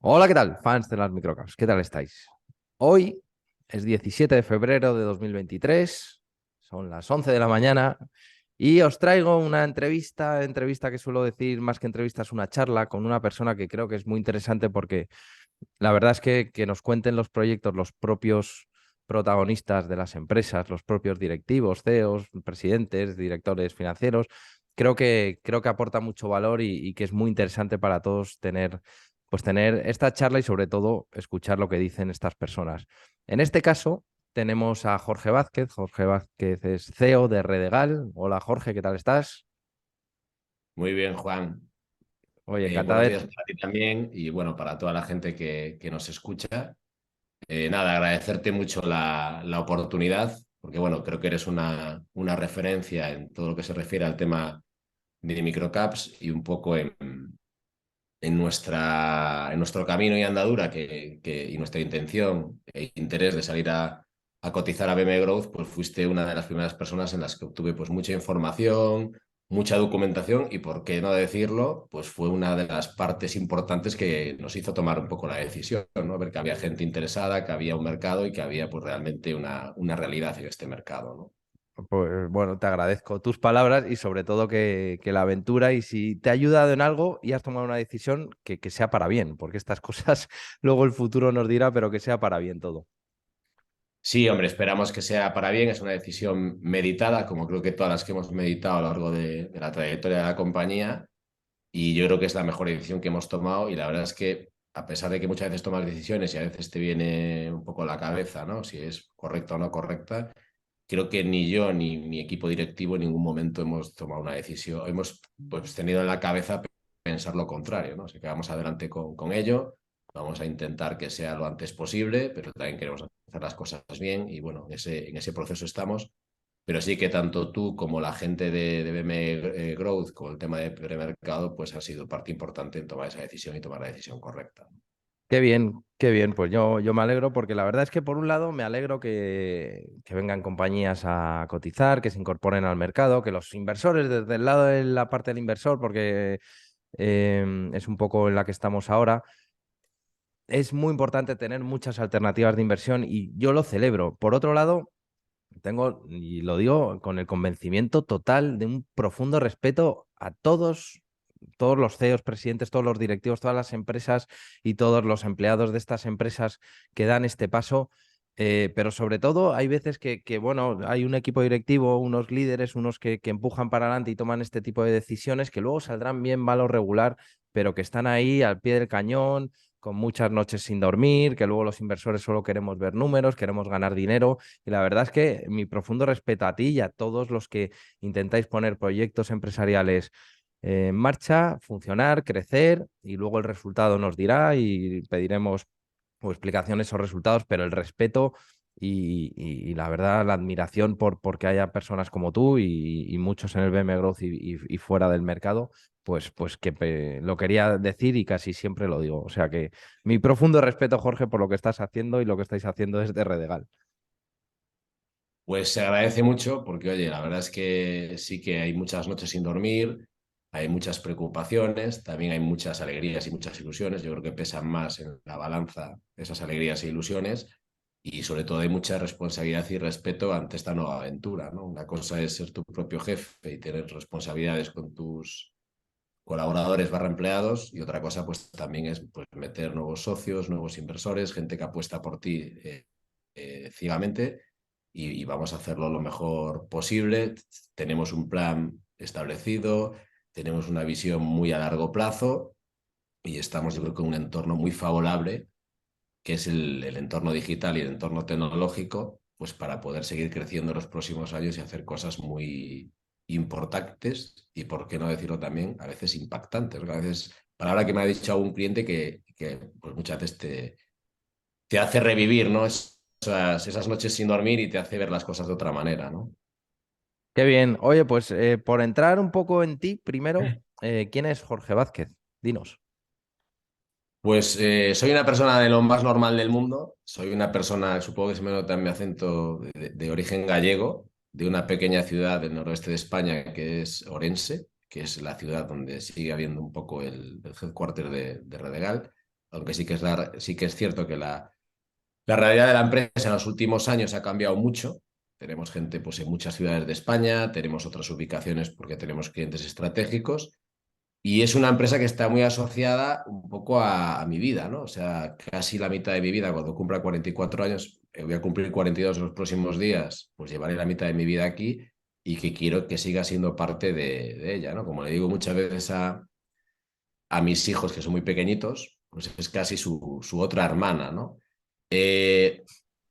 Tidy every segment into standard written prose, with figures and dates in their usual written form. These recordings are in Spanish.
Hola, ¿qué tal? Fans de las microcaps, ¿qué tal estáis? Hoy es 17 de febrero de 2023, son las 11 de la mañana y os traigo una entrevista que suelo decir más que entrevista es una charla con una persona que creo que es muy interesante porque la verdad es que nos cuenten los proyectos los propios protagonistas de las empresas, los propios directivos, CEOs, presidentes, directores financieros. Creo que aporta mucho valor y que es muy interesante para todos tener esta charla y sobre todo escuchar lo que dicen estas personas. En este caso tenemos a Jorge Vázquez. Jorge Vázquez es CEO de Redegal. Hola Jorge, ¿qué tal estás? Muy bien, Juan. Oye, encantado Buenos de... días para ti también y bueno, para toda la gente que nos escucha. Nada, agradecerte mucho la oportunidad, porque bueno, creo que eres una referencia en todo lo que se refiere al tema de microcaps y un poco en nuestro camino y andadura y nuestra intención e interés de salir a cotizar a BM Growth, pues fuiste una de las primeras personas en las que obtuve pues mucha información, mucha documentación y, por qué no decirlo, pues fue una de las partes importantes que nos hizo tomar un poco la decisión, ¿no? Ver que había gente interesada, que había un mercado y que había pues realmente una realidad en este mercado, ¿no? Pues bueno, te agradezco tus palabras y sobre todo que la aventura y si te ha ayudado en algo y has tomado una decisión que sea para bien, porque estas cosas luego el futuro nos dirá, pero que sea para bien todo. Sí, hombre, esperamos que sea para bien. Es una decisión meditada, como creo que todas las que hemos meditado a lo largo de la trayectoria de la compañía. Y yo creo que es la mejor decisión que hemos tomado. Y la verdad es que, a pesar de que muchas veces tomas decisiones y a veces te viene un poco la cabeza, ¿no? Si es correcta o no correcta, creo que ni yo ni mi equipo directivo en ningún momento hemos tomado una decisión. Hemos pues tenido en la cabeza pensar lo contrario, ¿no? Así que vamos adelante con ello. Vamos a intentar que sea lo antes posible, pero también queremos hacer las cosas bien y bueno, en ese proceso estamos. Pero sí que tanto tú como la gente de BM Growth con el tema de premercado, pues ha sido parte importante en tomar esa decisión y tomar la decisión correcta. Qué bien, pues yo me alegro porque la verdad es que por un lado me alegro que vengan compañías a cotizar, que se incorporen al mercado, que los inversores, desde el lado de la parte del inversor, porque es un poco en la que estamos ahora. Es muy importante tener muchas alternativas de inversión y yo lo celebro. Por otro lado, tengo, y lo digo con el convencimiento total de un profundo respeto a todos los CEOs, presidentes, todos los directivos, todas las empresas y todos los empleados de estas empresas que dan este paso. Pero sobre todo hay veces bueno, hay un equipo directivo, unos líderes, unos que empujan para adelante y toman este tipo de decisiones que luego saldrán bien, mal o regular, pero que están ahí al pie del cañón, con muchas noches sin dormir, que luego los inversores solo queremos ver números, queremos ganar dinero. Y la verdad es que mi profundo respeto a ti y a todos los que intentáis poner proyectos empresariales en marcha, funcionar, crecer y luego el resultado nos dirá y pediremos o explicaciones o resultados, pero el respeto y la verdad la admiración porque haya personas como tú y muchos en el BM Growth y fuera del mercado, pues que lo quería decir y casi siempre lo digo. O sea que mi profundo respeto, Jorge, por lo que estás haciendo y lo que estáis haciendo desde Redegal. Pues se agradece mucho porque, oye, la verdad es que sí que hay muchas noches sin dormir, hay muchas preocupaciones, también hay muchas alegrías y muchas ilusiones. Yo creo que pesan más en la balanza esas alegrías e ilusiones y sobre todo hay mucha responsabilidad y respeto ante esta nueva aventura, ¿no? Una cosa es ser tu propio jefe y tener responsabilidades con tus colaboradores barra empleados y otra cosa pues también es pues, meter nuevos socios, nuevos inversores, gente que apuesta por ti ciegamente y vamos a hacerlo lo mejor posible. Tenemos un plan establecido, tenemos una visión muy a largo plazo y estamos yo creo que en un entorno muy favorable que es el entorno digital y el entorno tecnológico, pues para poder seguir creciendo en los próximos años y hacer cosas muy importantes y, por qué no decirlo también, a veces impactantes. A veces, palabra que me ha dicho algún cliente que pues muchas veces te hace revivir, ¿no? Esas noches sin dormir y te hace ver las cosas de otra manera, ¿no? Qué bien. Oye, pues por entrar un poco en ti, primero, ¿quién es Jorge Vázquez? Dinos. Pues soy una persona de lo más normal del mundo. Soy una persona, supongo que se me nota en mi acento, de origen gallego, de una pequeña ciudad del noroeste de España que es Orense, que es la ciudad donde sigue habiendo un poco el headquarter de Redegal. aunque sí que es cierto que la realidad de la empresa en los últimos años ha cambiado mucho. Tenemos gente pues, en muchas ciudades de España, tenemos otras ubicaciones porque tenemos clientes estratégicos y es una empresa que está muy asociada un poco a mi vida, ¿no? O sea, casi la mitad de mi vida, cuando cumpla 44 años, voy a cumplir 42 en los próximos días, pues llevaré la mitad de mi vida aquí y que quiero que siga siendo parte de ella, ¿no? Como le digo muchas veces a mis hijos, que son muy pequeñitos, pues es casi su otra hermana, ¿no? Eh,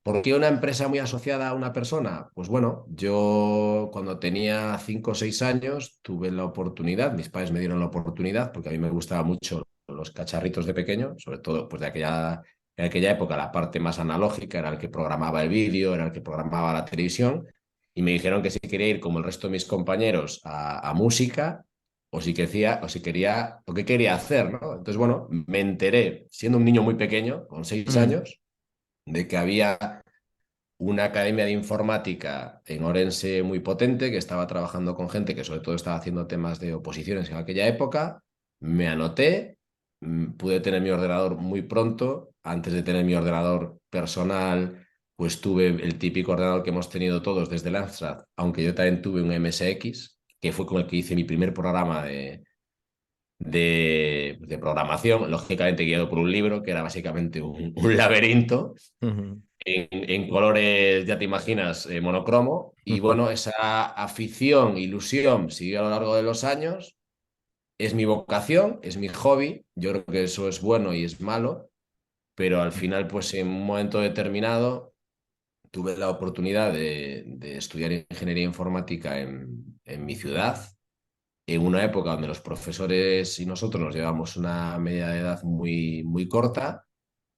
¿Por qué una empresa muy asociada a una persona? Pues bueno, yo cuando tenía 5 o 6 años tuve la oportunidad, mis padres me dieron la oportunidad, porque a mí me gustaban mucho los cacharritos de pequeño, sobre todo pues en aquella época la parte más analógica era el que programaba el vídeo, era el que programaba la televisión, y me dijeron que si quería ir como el resto de mis compañeros a música, o qué quería hacer, ¿no? Entonces, bueno, me enteré, siendo un niño muy pequeño, con 6 años, de que había una academia de informática en Orense muy potente, que estaba trabajando con gente que sobre todo estaba haciendo temas de oposiciones en aquella época. Me anoté, pude tener mi ordenador muy pronto. Antes de tener mi ordenador personal, pues tuve el típico ordenador que hemos tenido todos desde el Amstrad, aunque yo también tuve un MSX, que fue con el que hice mi primer programa de programación, lógicamente guiado por un libro que era básicamente un laberinto Ujú. en colores, ya te imaginas, monocromo. Y bueno, esa afición, ilusión siguió a lo largo de los años. Es mi vocación, es mi hobby. Yo creo que eso es bueno y es malo, pero al final, pues en un momento determinado, tuve la oportunidad de estudiar ingeniería informática en mi ciudad, en una época donde los profesores y nosotros nos llevamos una media de edad muy, muy corta,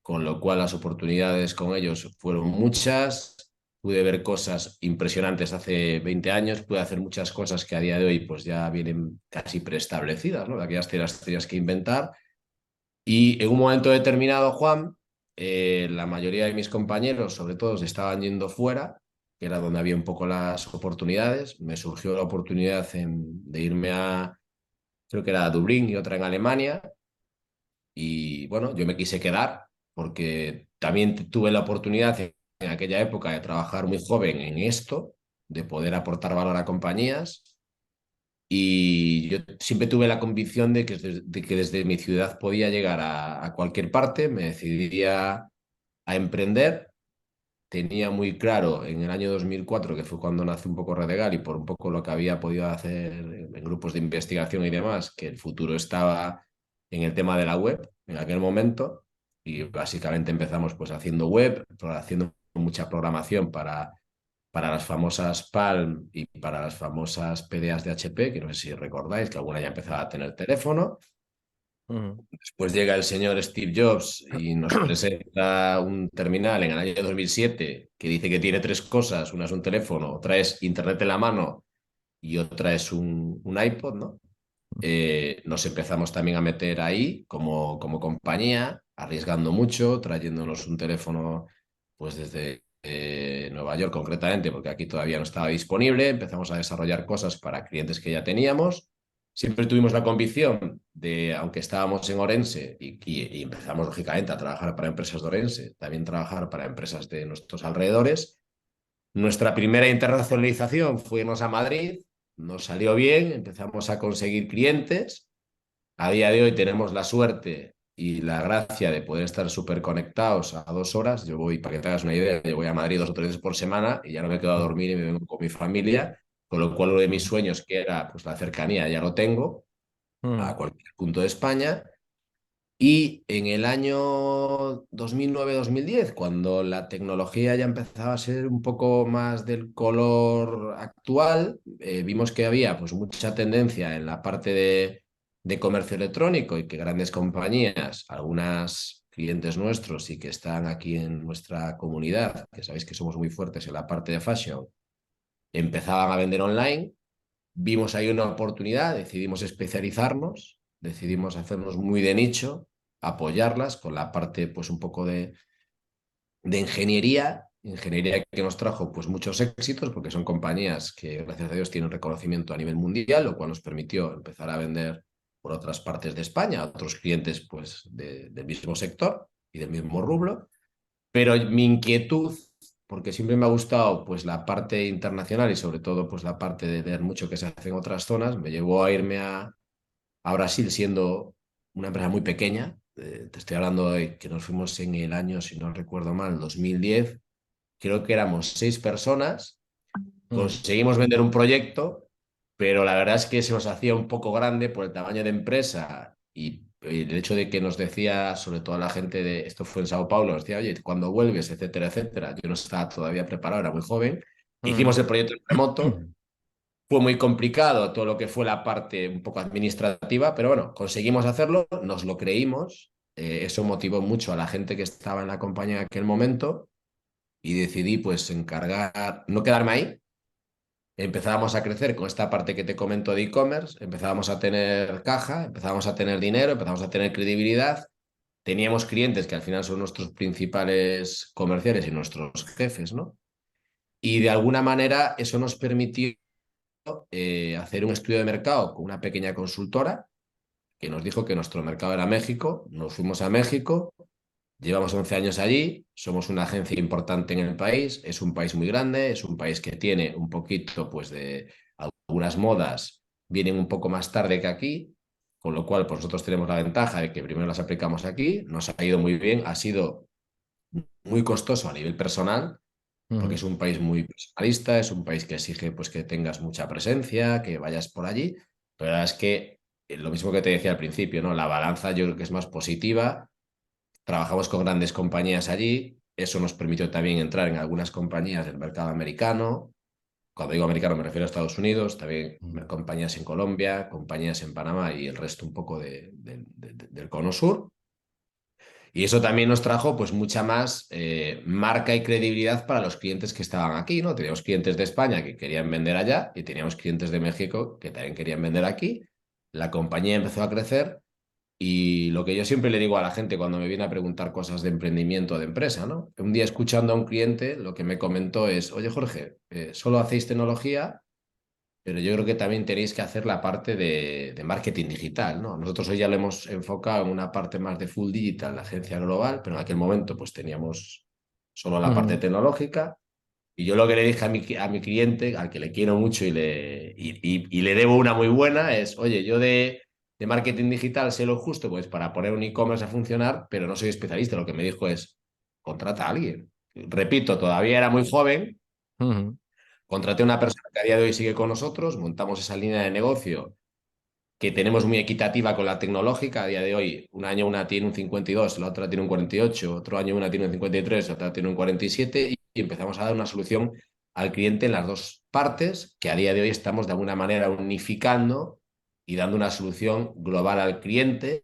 con lo cual las oportunidades con ellos fueron muchas. Pude ver cosas impresionantes hace 20 años, pude hacer muchas cosas que a día de hoy pues ya vienen casi preestablecidas, ¿no? De aquellas tenías que inventar. Y en un momento determinado, Juan, la mayoría de mis compañeros, sobre todo, se estaban yendo fuera, que era donde había un poco las oportunidades. Me surgió la oportunidad de irme creo que era a Dublín y otra en Alemania. Y bueno, yo me quise quedar porque también tuve la oportunidad en aquella época de trabajar muy joven en esto, de poder aportar valor a compañías. Y yo siempre tuve la convicción de que desde mi ciudad podía llegar a cualquier parte, me decidiría a emprender. Tenía muy claro en el año 2004, que fue cuando nació un poco Redegal y por un poco lo que había podido hacer en grupos de investigación y demás, que el futuro estaba en el tema de la web en aquel momento. Y básicamente empezamos pues haciendo web, haciendo mucha programación para las famosas Palm y para las famosas PDAs de HP, que no sé si recordáis, que alguna ya empezaba a tener teléfono. Ujú. Después llega el señor Steve Jobs y nos presenta un terminal en el año 2007 que dice que tiene tres cosas. Una es un teléfono, otra es internet en la mano y otra es un iPod, ¿no? Nos empezamos también a meter ahí como compañía, arriesgando mucho, trayéndonos un teléfono pues desde Nueva York concretamente, porque aquí todavía no estaba disponible. Empezamos a desarrollar cosas para clientes que ya teníamos. Siempre tuvimos la convicción de, aunque estábamos en Orense y empezamos lógicamente a trabajar para empresas de Orense, también trabajar para empresas de nuestros alrededores. Nuestra primera internacionalización fue irnos a Madrid, nos salió bien, empezamos a conseguir clientes. A día de hoy tenemos la suerte y la gracia de poder estar súper conectados a 2 horas. Yo voy, para que te hagas una idea, yo voy a Madrid 2 o 3 veces por semana y ya no me quedo a dormir y me vengo con mi familia, con lo cual uno de mis sueños, que era pues la cercanía, ya lo tengo a Ujú. cualquier punto de España. Y en el año 2009-2010, cuando la tecnología ya empezaba a ser un poco más del color actual, vimos que había pues, mucha tendencia en la parte de comercio electrónico y que grandes compañías, algunas clientes nuestros y que están aquí en nuestra comunidad, que sabéis que somos muy fuertes en la parte de fashion, empezaban a vender online. Vimos ahí una oportunidad, decidimos especializarnos, decidimos hacernos muy de nicho, apoyarlas con la parte pues un poco de ingeniería que nos trajo pues muchos éxitos porque son compañías que gracias a Dios tienen reconocimiento a nivel mundial, lo cual nos permitió empezar a vender por otras partes de España, otros clientes pues del mismo sector y del mismo rublo, pero mi inquietud, porque siempre me ha gustado pues la parte internacional y sobre todo pues la parte de ver mucho que se hace en otras zonas, me llevó a irme a Brasil siendo una empresa muy pequeña. Te estoy hablando de que nos fuimos en el año, si no recuerdo mal, 2010. Creo que éramos 6 personas. Mm, Conseguimos vender un proyecto, pero la verdad es que se nos hacía un poco grande por el tamaño de empresa y el hecho de que nos decía, sobre todo la gente de, esto fue en Sao Paulo, nos decía, oye, cuando vuelves, etcétera, etcétera. Yo no estaba todavía preparado, era muy joven. mm, Hicimos el proyecto en remoto. Fue muy complicado todo lo que fue la parte un poco administrativa, pero bueno, conseguimos hacerlo, nos lo creímos. Eso motivó mucho a la gente que estaba en la compañía en aquel momento y decidí pues encargar, no quedarme ahí. Empezábamos a crecer con esta parte que te comento de e-commerce, empezábamos a tener caja, empezábamos a tener dinero, empezamos a tener credibilidad. Teníamos clientes que al final son nuestros principales comerciales y nuestros jefes, ¿no? Y de alguna manera eso nos permitió hacer un estudio de mercado con una pequeña consultora que nos dijo que nuestro mercado era México. Nos fuimos a México, llevamos 11 años allí, somos una agencia importante en el país, es un país muy grande, es un país que tiene un poquito pues de algunas modas, vienen un poco más tarde que aquí, con lo cual pues nosotros tenemos la ventaja de que primero las aplicamos aquí, nos ha ido muy bien, ha sido muy costoso a nivel personal, porque mm, es un país muy personalista, es un país que exige pues, que tengas mucha presencia, que vayas por allí, pero la verdad es que lo mismo que te decía al principio, ¿no? La balanza yo creo que es más positiva, trabajamos con grandes compañías allí, eso nos permitió también entrar en algunas compañías del mercado americano, cuando digo americano me refiero a Estados Unidos, también mm, compañías en Colombia, compañías en Panamá y el resto un poco del cono sur. Y eso también nos trajo pues mucha más marca y credibilidad para los clientes que estaban aquí, ¿no? Teníamos clientes de España que querían vender allá y teníamos clientes de México que también querían vender aquí. La compañía empezó a crecer y lo que yo siempre le digo a la gente cuando me viene a preguntar cosas de emprendimiento o de empresa, ¿no? Un día escuchando a un cliente lo que me comentó es, oye Jorge, ¿solo hacéis tecnología? Pero yo creo que también tenéis que hacer la parte de marketing digital, ¿no? Nosotros hoy ya lo hemos enfocado en una parte más de full digital, la agencia global, pero en aquel momento pues teníamos solo la parte mm, tecnológica. Y yo lo que le dije a mi cliente, al que le quiero mucho y le debo una muy buena, es, oye, yo de marketing digital sé lo justo pues para poner un e-commerce a funcionar, pero no soy especialista. Lo que me dijo es, contrata a alguien. Repito, todavía era muy joven. mm, Contraté a una persona que a día de hoy sigue con nosotros, montamos esa línea de negocio que tenemos muy equitativa con la tecnológica. A día de hoy, un año una tiene un 52, la otra tiene un 48, otro año una tiene un 53, la otra tiene un 47 y empezamos a dar una solución al cliente en las dos partes que a día de hoy estamos de alguna manera unificando y dando una solución global al cliente.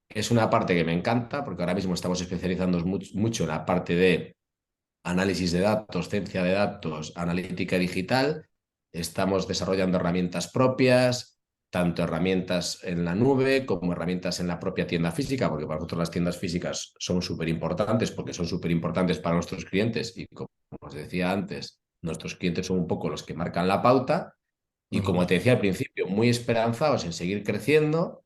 Es una parte que me encanta porque ahora mismo estamos especializándonos mucho en la parte de análisis de datos, ciencia de datos, analítica digital. Estamos desarrollando herramientas propias, tanto herramientas en la nube como herramientas en la propia tienda física, porque para nosotros las tiendas físicas son súper importantes porque son súper importantes para nuestros clientes y como os decía antes, nuestros clientes son un poco los que marcan la pauta y mm, como te decía al principio, muy esperanzados en seguir creciendo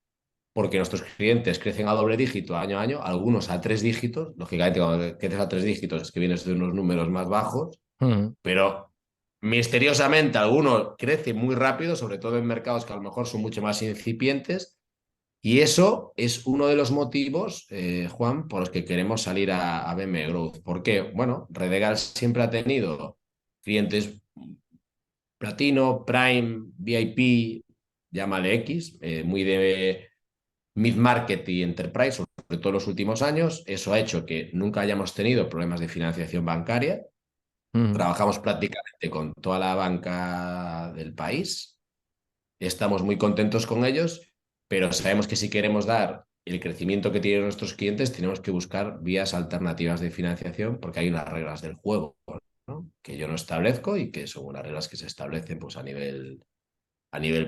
porque nuestros clientes crecen a doble dígito año a año, algunos a 3 dígitos. Lógicamente, cuando creces a 3 dígitos es que vienes de unos números más bajos, mm, pero misteriosamente algunos crecen muy rápido, sobre todo en mercados que a lo mejor son mucho más incipientes. Y eso es uno de los motivos, Juan, por los que queremos salir a BM Growth. Porque, bueno, Redegal siempre ha tenido clientes platino, prime, VIP, llámale X, muy de mid-market y enterprise, sobre todo en los últimos años. Eso ha hecho que nunca hayamos tenido problemas de financiación bancaria. mm, Trabajamos prácticamente con toda la banca del país. Estamos muy contentos con ellos, pero sabemos que si queremos dar el crecimiento que tienen nuestros clientes, tenemos que buscar vías alternativas de financiación porque hay unas reglas del juego, ¿no? Que yo no establezco y que son unas reglas que se establecen pues, a nivel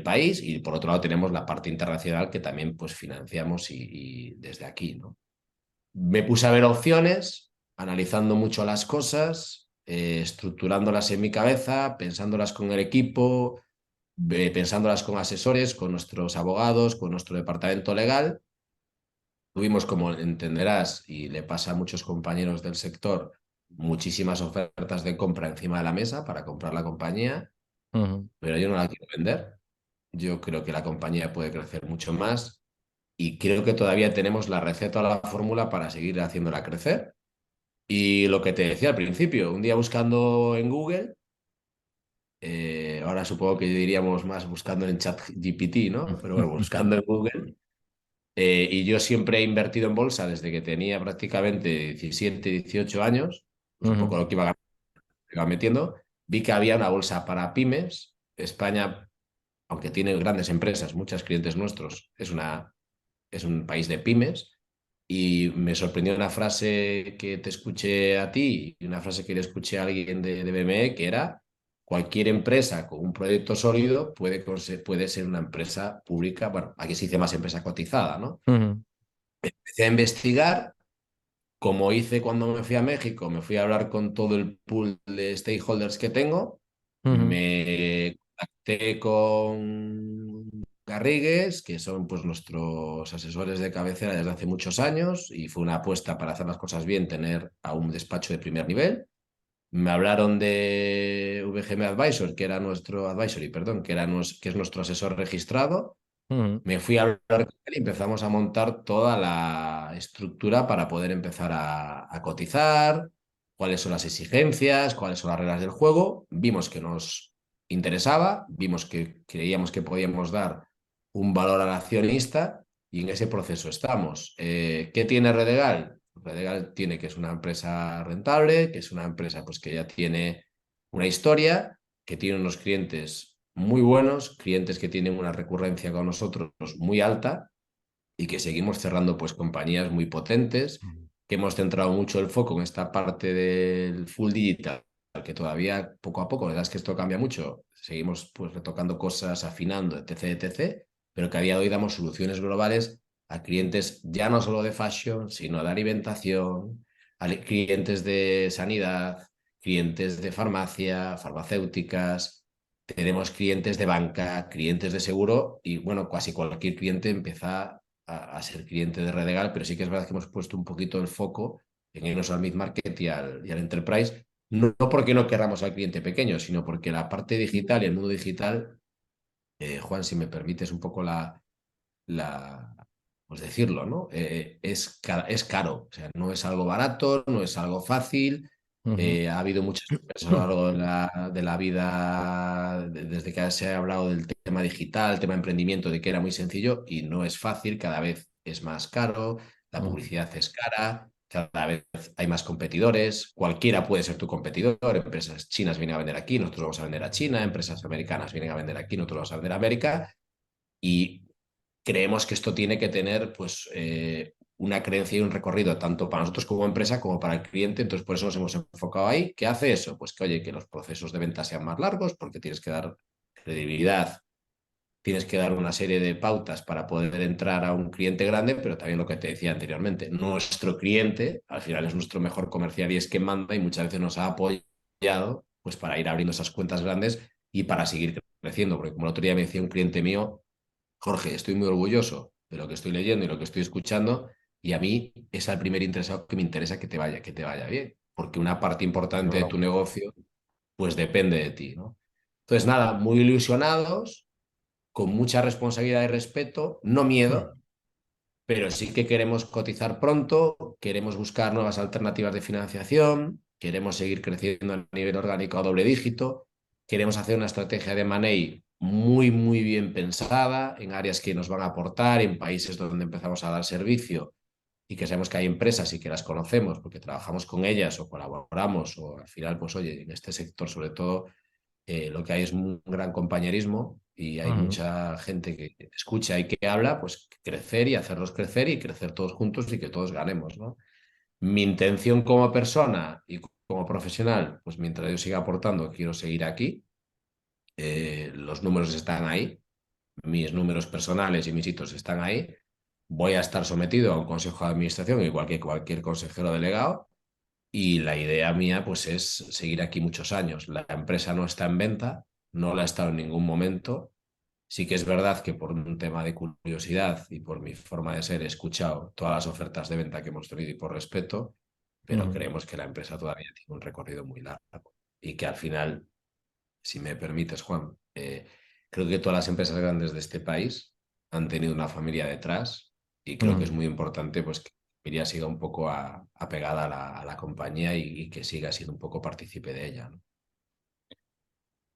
país y por otro lado tenemos la parte internacional que también pues financiamos y desde aquí, ¿no? Me puse a ver opciones, analizando mucho las cosas, estructurándolas en mi cabeza, pensándolas con el equipo, pensándolas con asesores, con nuestros abogados, con nuestro departamento legal. Tuvimos, como entenderás, y le pasa a muchos compañeros del sector, muchísimas ofertas de compra encima de la mesa para comprar la compañía, Ujú, pero yo no la quiero vender. Yo creo que la compañía puede crecer mucho más y creo que todavía tenemos la receta o la fórmula para seguir haciéndola crecer. Y lo que te decía al principio, un día buscando en Google, ahora supongo que diríamos más buscando en ChatGPT, ¿no? Pero bueno, buscando en Google. Y yo siempre he invertido en bolsa desde que tenía prácticamente 17, 18 años, pues un poco ujú, lo que iba metiendo. Vi que había una bolsa para pymes. España, aunque tiene grandes empresas, muchos clientes nuestros, es un país de pymes. Y me sorprendió una frase que te escuché a ti y una frase que le escuché a alguien de BME, que era: cualquier empresa con un proyecto sólido puede ser una empresa pública. Bueno, aquí se dice más empresa cotizada, ¿no? ujú, Empecé a investigar, como hice cuando me fui a México, me fui a hablar con todo el pool de stakeholders que tengo, ujú, me contacté con Garrigues, que son pues nuestros asesores de cabecera desde hace muchos años, y fue una apuesta para hacer las cosas bien, tener a un despacho de primer nivel. Me hablaron de VGM Advisor, que era nuestro advisory, perdón, que es nuestro asesor registrado. ujú, Me fui a hablar con él y empezamos a montar toda la estructura para poder empezar a cotizar, cuáles son las exigencias, cuáles son las reglas del juego. Vimos que nos interesaba, vimos que creíamos que podíamos dar un valor al accionista y en ese proceso estamos. ¿Qué tiene Redegal? Redegal tiene que es una empresa rentable, que es una empresa pues, que ya tiene una historia, que tiene unos clientes muy buenos, clientes que tienen una recurrencia con nosotros muy alta y que seguimos cerrando pues compañías muy potentes, ujú, que hemos centrado mucho el foco en esta parte del full digital, que todavía poco a poco, la verdad es que esto cambia mucho, seguimos pues retocando cosas, afinando, etc, etc, pero que a día de hoy damos soluciones globales a clientes ya no solo de fashion, sino de alimentación, a clientes de sanidad, clientes de farmacia, farmacéuticas. Tenemos clientes de banca, clientes de seguro y bueno, casi cualquier cliente empieza a ser cliente de Redegal, pero sí que es verdad que hemos puesto un poquito el foco en irnos al mid-market y al enterprise, no porque no queramos al cliente pequeño, sino porque la parte digital y el mundo digital, Juan, si me permites un poco la pues decirlo, ¿no? Es caro, o sea, no es algo barato, no es algo fácil. ujú, Ha habido muchas empresas a lo largo de la vida, desde que se ha hablado del tema digital, tema emprendimiento, de que era muy sencillo y no es fácil, cada vez es más caro, la ujú, publicidad es cara, cada vez hay más competidores, cualquiera puede ser tu competidor, empresas chinas vienen a vender aquí, nosotros vamos a vender a China, empresas americanas vienen a vender aquí, nosotros vamos a vender a América y creemos que esto tiene que tener pues, una creencia y un recorrido tanto para nosotros como empresa como para el cliente. Entonces, por eso nos hemos enfocado ahí. ¿Qué hace eso? Pues que, oye, que los procesos de venta sean más largos porque tienes que dar credibilidad, tienes que dar una serie de pautas para poder entrar a un cliente grande, pero también lo que te decía anteriormente, nuestro cliente al final es nuestro mejor comercial y es quien manda y muchas veces nos ha apoyado pues para ir abriendo esas cuentas grandes y para seguir creciendo, porque como el otro día me decía un cliente mío, Jorge, estoy muy orgulloso de lo que estoy leyendo y lo que estoy escuchando y a mí es el primer interesado que me interesa que te vaya bien, porque una parte importante de tu claro. negocio pues depende de ti, ¿no? Entonces, nada, muy ilusionados, con mucha responsabilidad y respeto, no miedo, Mm, pero sí que queremos cotizar pronto, queremos buscar nuevas alternativas de financiación, queremos seguir creciendo a nivel orgánico a doble dígito, queremos hacer una estrategia de money muy, muy bien pensada en áreas que nos van a aportar, en países donde empezamos a dar servicio y que sabemos que hay empresas y que las conocemos porque trabajamos con ellas o colaboramos o al final, pues oye, en este sector sobre todo lo que hay es un gran compañerismo y hay ujú, mucha gente que escucha y que habla, pues crecer y hacerlos crecer y crecer todos juntos y que todos ganemos, ¿no? Mi intención como persona y como profesional, pues mientras yo siga aportando, quiero seguir aquí. Los números están ahí, mis números personales y mis hitos están ahí. Voy a estar sometido a un consejo de administración, igual que cualquier consejero delegado, y la idea mía, pues, es seguir aquí muchos años. La empresa no está en venta, no la ha estado en ningún momento. Sí que es verdad que por un tema de curiosidad y por mi forma de ser he escuchado todas las ofertas de venta que hemos tenido y por respeto, pero Ujú. creemos que la empresa todavía tiene un recorrido muy largo y que al final, si me permites, Juan, creo que todas las empresas grandes de este país han tenido una familia detrás y creo que es Ujú. muy importante pues, que la familia siga un poco apegada a la compañía y que siga siendo un poco partícipe de ella, ¿no?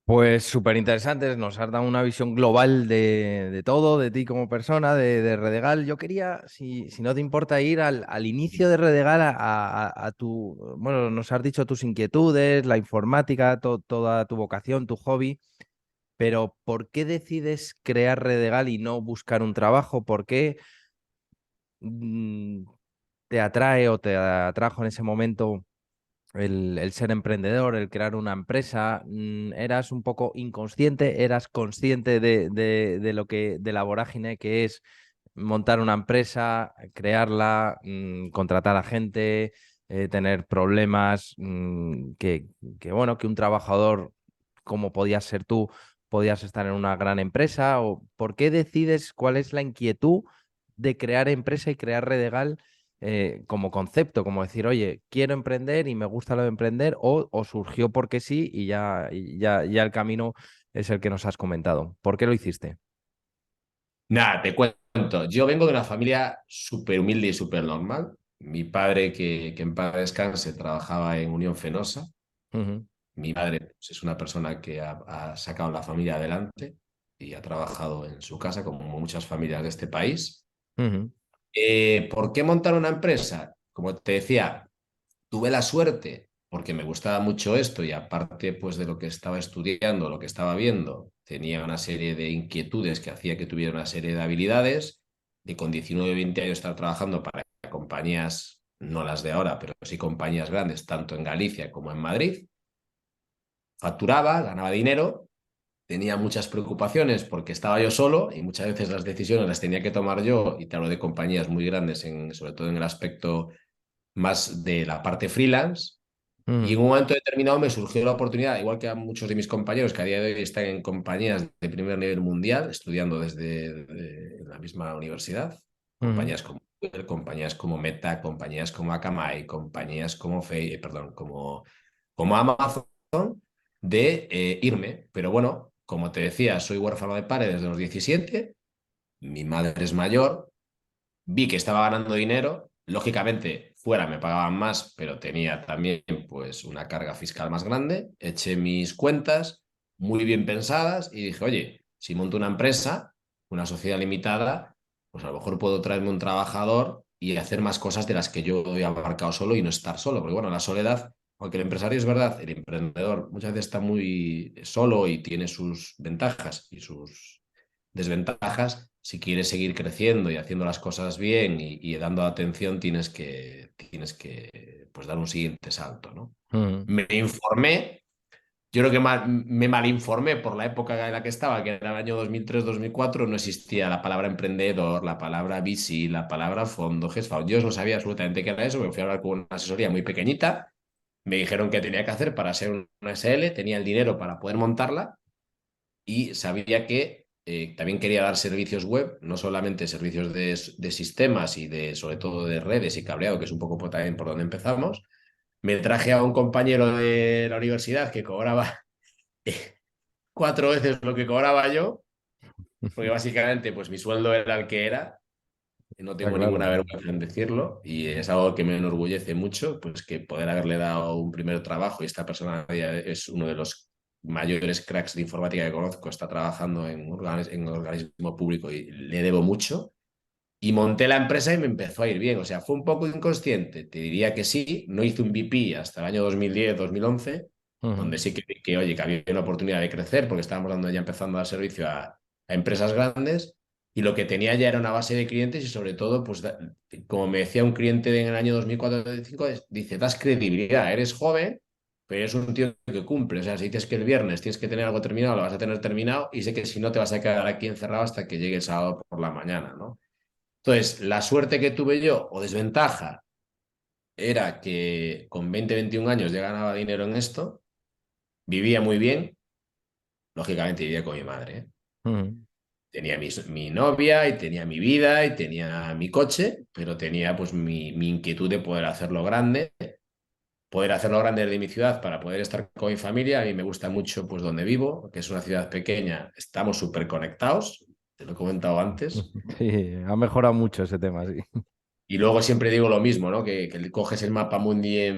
Pues súper interesantes, nos has dado una visión global de todo, de ti como persona, de Redegal. Yo quería, si no te importa, ir al inicio de Redegal, a tu, bueno, nos has dicho tus inquietudes, la informática, toda tu vocación, tu hobby, pero ¿por qué decides crear Redegal y no buscar un trabajo? ¿Por qué mm, te atrae o te atrajo en ese momento el ser emprendedor, el crear una empresa? ¿Eras un poco inconsciente? ¿Eras consciente de lo que, de la vorágine que es montar una empresa, crearla, contratar a gente, tener problemas, bueno, que un trabajador como podías ser tú, podías estar en una gran empresa? ¿O por qué decides cuál es la inquietud de crear empresa y crear Redegal? Como concepto, como decir, oye, quiero emprender y me gusta lo de emprender, o surgió porque sí y ya el camino es el que nos has comentado. ¿Por qué lo hiciste? Nada, te cuento. Yo vengo de una familia súper humilde y súper normal. Mi padre, que en paz descanse, trabajaba en Unión Fenosa. Ujú. Mi madre pues, es una persona que ha sacado la familia adelante y ha trabajado en su casa, como muchas familias de este país. Ujú. ¿Por qué montar una empresa? Como te decía, tuve la suerte, porque me gustaba mucho esto y aparte pues, de lo que estaba estudiando, lo que estaba viendo, tenía una serie de inquietudes que hacía que tuviera una serie de habilidades, de con 19 o 20 años estar trabajando para compañías, no las de ahora, pero sí compañías grandes, tanto en Galicia como en Madrid. Facturaba, ganaba dinero, tenía muchas preocupaciones porque estaba yo solo y muchas veces las decisiones las tenía que tomar yo, y te hablo de compañías muy grandes, sobre todo en el aspecto más de la parte freelance. Y en Ujú. un momento determinado me surgió la oportunidad, igual que a muchos de mis compañeros que a día de hoy están en compañías de primer nivel mundial, estudiando desde la misma universidad, Ujú. compañías como Google, compañías como Meta, compañías como Akamai, compañías como perdón, como Amazon, de irme. Pero bueno, como te decía, soy huérfano de padre desde los 17, mi madre es mayor, vi que estaba ganando dinero, lógicamente fuera me pagaban más, pero tenía también pues una carga fiscal más grande, eché mis cuentas muy bien pensadas y dije, oye, si monto una empresa, una sociedad limitada, pues a lo mejor puedo traerme un trabajador y hacer más cosas de las que yo he abarcado solo y no estar solo, porque bueno, la soledad, aunque el empresario es verdad, el emprendedor muchas veces está muy solo y tiene sus ventajas y sus desventajas. Si quieres seguir creciendo y haciendo las cosas bien y dando atención, tienes que pues, dar un siguiente salto, ¿no? Ujú. Me informé, yo creo que me malinformé por la época en la que estaba, que era el año 2003-2004. No existía la palabra emprendedor, la palabra VC, la palabra fondo, hedge fund. Yo no sabía absolutamente qué era eso, me fui a hablar con una asesoría muy pequeñita, me dijeron qué tenía que hacer para ser una SL, tenía el dinero para poder montarla y sabía que también quería dar servicios web, no solamente servicios de sistemas y sobre todo de redes y cableado, que es un poco también por donde empezamos. Me traje a un compañero de la universidad que cobraba 4 veces lo que cobraba yo, porque básicamente pues mi sueldo era el que era. No Está tengo ninguna claro. vergüenza en decirlo y es algo que me enorgullece mucho, pues que poder haberle dado un primer trabajo, y esta persona es uno de los mayores cracks de informática que conozco, está trabajando en organismo público y le debo mucho. Y monté la empresa y me empezó a ir bien, o sea, fue un poco inconsciente, te diría que sí, no hice un VP hasta el año 2010-2011, Ujú. donde sí que, oye, que había una oportunidad de crecer porque estábamos dando ya empezando a dar servicio a empresas grandes, y lo que tenía ya era una base de clientes y sobre todo, pues como me decía un cliente en el año 2004-2005, dice, das credibilidad, eres joven, pero eres un tío que cumple. O sea, si dices que el viernes tienes que tener algo terminado, lo vas a tener terminado y sé que si no te vas a quedar aquí encerrado hasta que llegue el sábado por la mañana, ¿no? Entonces, la suerte que tuve yo, o desventaja, era que con 20-21 años ya ganaba dinero en esto, vivía muy bien, lógicamente vivía con mi madre, ¿eh? Ujú. tenía mi novia y tenía mi vida y tenía mi coche, pero tenía pues mi inquietud de poder hacerlo grande desde mi ciudad para poder estar con mi familia. A mí me gusta mucho pues donde vivo, que es una ciudad pequeña, estamos súper conectados, te lo he comentado antes. Sí, ha mejorado mucho ese tema, sí. Y luego siempre digo lo mismo, ¿no? Que coges el mapa mundi,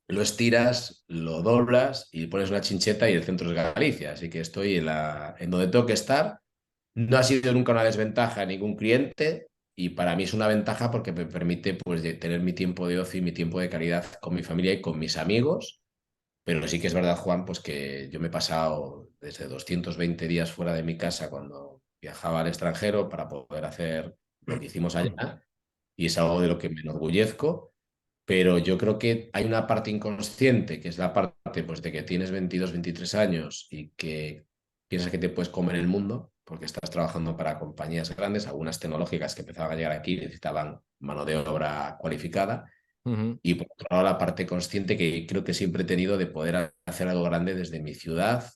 lo estiras, lo doblas y pones una chincheta y el centro es Galicia. Así que estoy en donde tengo que estar. No ha sido nunca una desventaja a ningún cliente y para mí es una ventaja porque me permite pues, tener mi tiempo de ocio y mi tiempo de calidad con mi familia y con mis amigos. Pero sí que es verdad, Juan, pues que yo me he pasado desde 220 días fuera de mi casa cuando viajaba al extranjero para poder hacer lo que hicimos allá y es algo de lo que me enorgullezco, pero yo creo que hay una parte inconsciente, que es la parte pues, de que tienes 22, 23 años y que piensas que te puedes comer el mundo porque estás trabajando para compañías grandes, algunas tecnológicas que empezaban a llegar aquí y necesitaban mano de obra cualificada. Ujú. Y por otro lado, la parte consciente que creo que siempre he tenido de poder hacer algo grande desde mi ciudad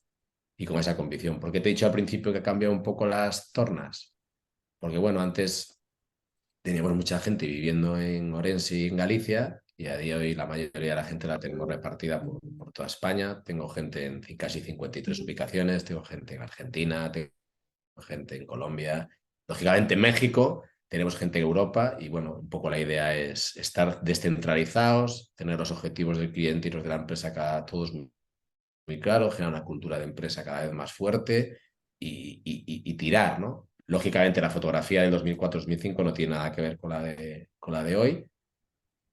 y con esa convicción. Porque te he dicho al principio que ha cambiado un poco las tornas. Porque bueno, antes teníamos mucha gente viviendo en Orense y en Galicia y a día de hoy la mayoría de la gente la tengo repartida por toda España. Tengo gente en casi 53 ubicaciones, tengo gente en Argentina, tengo gente en Colombia, lógicamente en México, tenemos gente en Europa y bueno, un poco la idea es estar descentralizados, tener los objetivos del cliente y los de la empresa cada, todos muy claros, generar una cultura de empresa cada vez más fuerte y tirar, ¿no? Lógicamente la fotografía del 2004-2005 no tiene nada que ver con la de hoy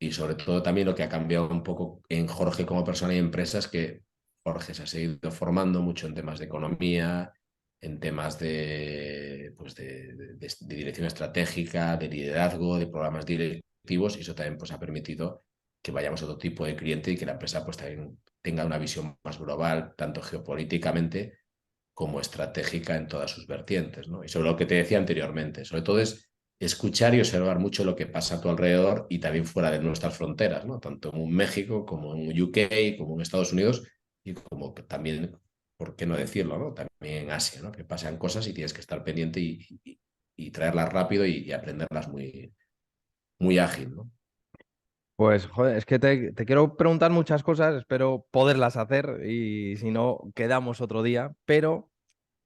y sobre todo también lo que ha cambiado un poco en Jorge como persona y empresa es que Jorge se ha seguido formando mucho en temas de economía, en temas pues de dirección estratégica, de liderazgo, de programas directivos y eso también pues, ha permitido que vayamos a otro tipo de cliente y que la empresa pues, también tenga una visión más global, tanto geopolíticamente como estratégica en todas sus vertientes, ¿no? Y sobre lo que te decía anteriormente, sobre todo es escuchar y observar mucho lo que pasa a tu alrededor y también fuera de nuestras fronteras, ¿no? Tanto en México como en UK, como en Estados Unidos y como que también, ¿por qué no decirlo, ¿no? También en Asia, ¿no? Que pasan cosas y tienes que estar pendiente y traerlas rápido y aprenderlas muy, muy ágil, ¿no? Pues, joder, es que te quiero preguntar muchas cosas, espero poderlas hacer y si no, quedamos otro día, pero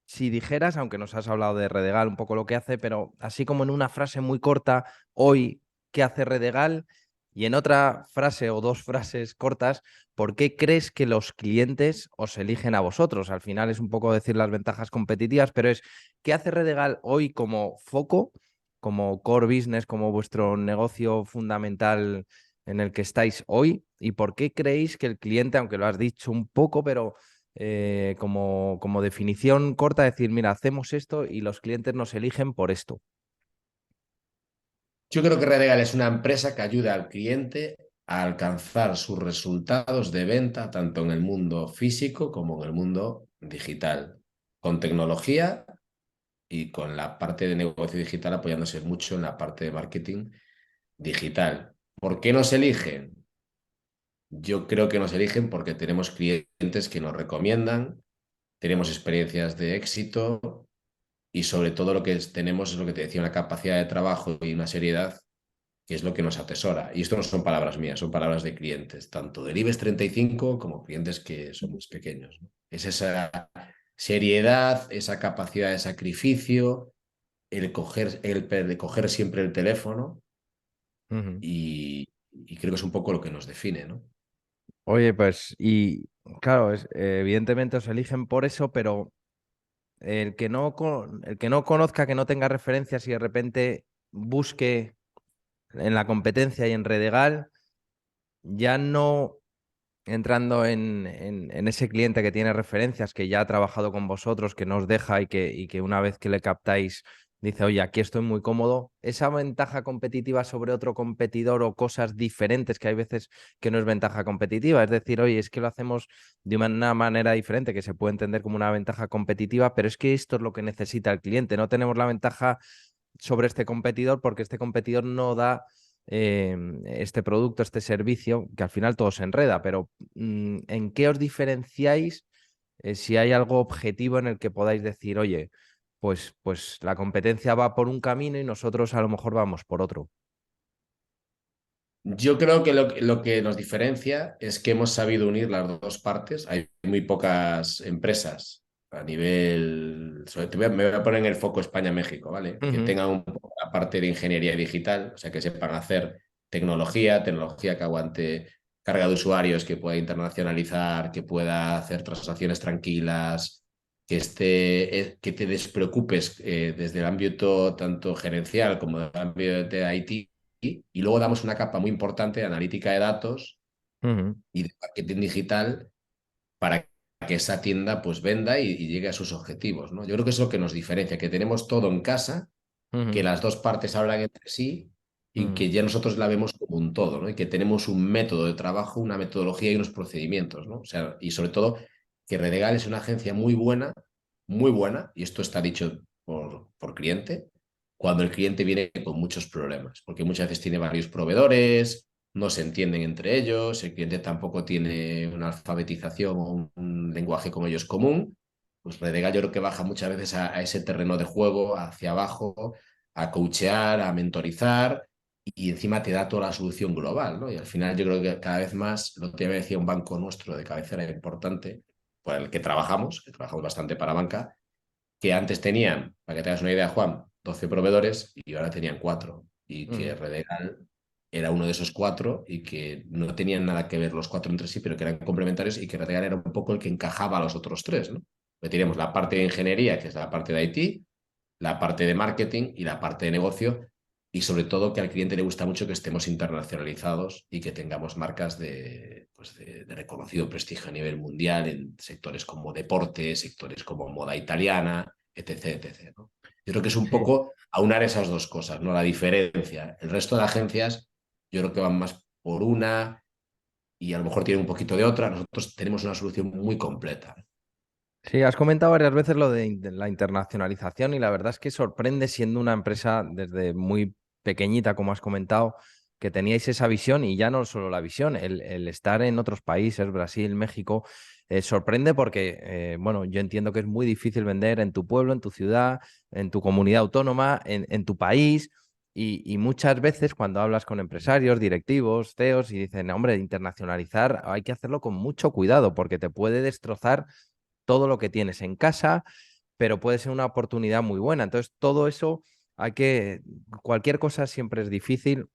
si dijeras, aunque nos has hablado de Redegal, un poco lo que hace, pero así como en una frase muy corta, hoy, ¿qué hace Redegal? Y en otra frase o dos frases cortas, ¿por qué crees que los clientes os eligen a vosotros? Al final es un poco decir las ventajas competitivas, pero es, ¿qué hace Redegal hoy como foco, como core business, como vuestro negocio fundamental en el que estáis hoy? ¿Y por qué creéis que el cliente, aunque lo has dicho un poco, pero como definición corta, decir, mira, hacemos esto y los clientes nos eligen por esto? Yo creo que Redegal es una empresa que ayuda al cliente a alcanzar sus resultados de venta tanto en el mundo físico como en el mundo digital, con tecnología y con la parte de negocio digital apoyándose mucho en la parte de marketing digital. ¿Por qué nos eligen? Yo creo que nos eligen porque tenemos clientes que nos recomiendan, tenemos experiencias de éxito y sobre todo lo que tenemos es lo que te decía, una capacidad de trabajo y una seriedad que es lo que nos atesora. Y esto no son palabras mías, son palabras de clientes, tanto del IBEX 35 como clientes que son más pequeños, ¿no? Es esa seriedad, esa capacidad de sacrificio, el coger siempre el teléfono Ujú. y creo que es un poco lo que nos define, ¿no? Oye, pues, y claro, evidentemente os eligen por eso, pero el que no conozca, que no tenga referencias y de repente busque en la competencia y en Redegal, ya no entrando en ese cliente que tiene referencias, que ya ha trabajado con vosotros, que no os deja y que una vez que le captáis dice, oye, aquí estoy muy cómodo, esa ventaja competitiva sobre otro competidor o cosas diferentes que hay veces que no es ventaja competitiva, es decir, oye, es que lo hacemos de una manera diferente, que se puede entender como una ventaja competitiva, pero es que esto es lo que necesita el cliente, no tenemos la ventaja sobre este competidor porque este competidor no da este producto, este servicio, que al final todo se enreda, pero ¿en qué os diferenciáis si hay algo objetivo en el que podáis decir, oye, pues la competencia va por un camino y nosotros a lo mejor vamos por otro. Yo creo que lo que nos diferencia es que hemos sabido unir las dos partes. Hay muy pocas empresas a nivel, me voy a poner en el foco España-México, ¿vale? Que Ujú, tengan un poco la parte de ingeniería digital, o sea, que sepan hacer tecnología que aguante carga de usuarios, que pueda internacionalizar, que pueda hacer transacciones tranquilas, que que te despreocupes desde el ámbito tanto gerencial como del ámbito de IT y luego damos una capa muy importante de analítica de datos ujú, y de marketing digital para que esa tienda pues venda y llegue a sus objetivos, ¿no? Yo creo que es lo que nos diferencia, que tenemos todo en casa, que ujú, las dos partes hablan entre sí y ujú. que ya nosotros la vemos como un todo, ¿no? Y que tenemos un método de trabajo, una metodología y unos procedimientos, ¿no? O sea, y sobre todo que Redegal es una agencia muy buena, y esto está dicho por cliente, cuando el cliente viene con muchos problemas, porque muchas veces tiene varios proveedores, no se entienden entre ellos, el cliente tampoco tiene una alfabetización o un lenguaje con ellos común, pues Redegal yo creo que baja muchas veces a ese terreno de juego, hacia abajo, a coachear, a mentorizar y encima te da toda la solución global, ¿no? Y al final yo creo que cada vez más, lo que me decía un banco nuestro de cabecera importante, por el que trabajamos bastante para banca, que antes tenían, para que tengas una idea, Juan, 12 proveedores y ahora tenían 4 y que Ujú. Redegal era uno de esos 4 y que no tenían nada que ver los 4 entre sí, pero que eran complementarios y que Redegal era un poco el que encajaba a los otros 3, ¿no? Pues teníamos la parte de ingeniería, que es la parte de IT, la parte de marketing y la parte de negocio, y sobre todo que al cliente le gusta mucho que estemos internacionalizados y que tengamos marcas pues de reconocido prestigio a nivel mundial en sectores como deporte, sectores como moda italiana, etc. etc, ¿no? Yo creo que es un Sí. poco aunar esas dos cosas, ¿no? La diferencia. El resto de agencias yo creo que van más por una y a lo mejor tienen un poquito de otra. Nosotros tenemos una solución muy completa. Sí, has comentado varias veces lo de la internacionalización y la verdad es que sorprende siendo una empresa desde muy pequeñita, como has comentado, que teníais esa visión y ya no solo la visión, el estar en otros países, Brasil, México, sorprende porque, bueno, yo entiendo que es muy difícil vender en tu pueblo, en tu ciudad, en tu comunidad autónoma, en tu país. Y muchas veces cuando hablas con empresarios, directivos, CEOs y dicen, hombre, internacionalizar hay que hacerlo con mucho cuidado porque te puede destrozar todo lo que tienes en casa, pero puede ser una oportunidad muy buena. Entonces, todo eso hay que, cualquier cosa siempre es difícil.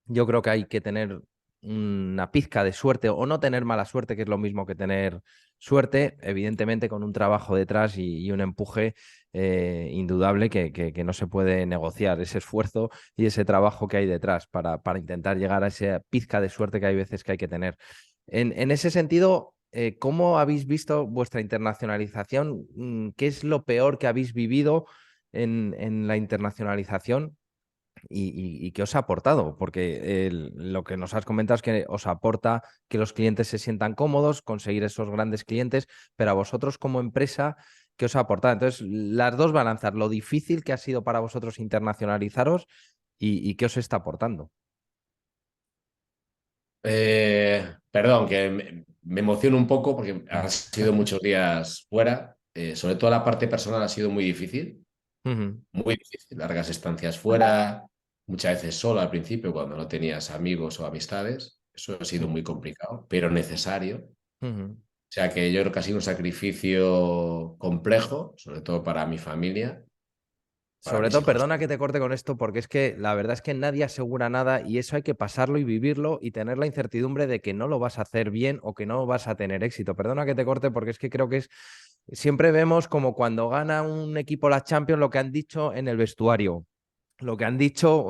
Yo creo que hay que tener una pizca de suerte o no tener mala suerte, que es lo mismo que tener suerte, evidentemente con un trabajo detrás y un empuje indudable que no se puede negociar, ese esfuerzo y ese trabajo que hay detrás para intentar llegar a esa pizca de suerte que hay veces que hay que tener. En ese sentido, ¿cómo habéis visto vuestra internacionalización? ¿Qué es lo peor que habéis vivido en la internacionalización? Y qué os ha aportado, porque lo que nos has comentado es que os aporta que los clientes se sientan cómodos, conseguir esos grandes clientes, pero a vosotros como empresa, ¿qué os ha aportado? Entonces, las dos balanzas, lo difícil que ha sido para vosotros internacionalizaros y qué os está aportando. Perdón, que me emociono un poco porque han sido muchos días fuera. Sobre todo la parte personal ha sido Ujú, muy difícil. Largas estancias fuera, muchas veces solo al principio cuando no tenías amigos o amistades. Eso ha sido sí, muy complicado, pero necesario. ujú. O sea que yo creo que ha sido un sacrificio complejo, sobre todo para mi familia, para Sobre mis todo, hijos. perdona que te corte con esto, porque es que la verdad es que nadie asegura nada y eso hay que pasarlo y vivirlo y tener la incertidumbre de que no lo vas a hacer bien o que no vas a tener éxito. Perdona que te corte porque es que creo que es, siempre vemos como cuando gana un equipo la Champions lo que han dicho en el vestuario, lo que han dicho,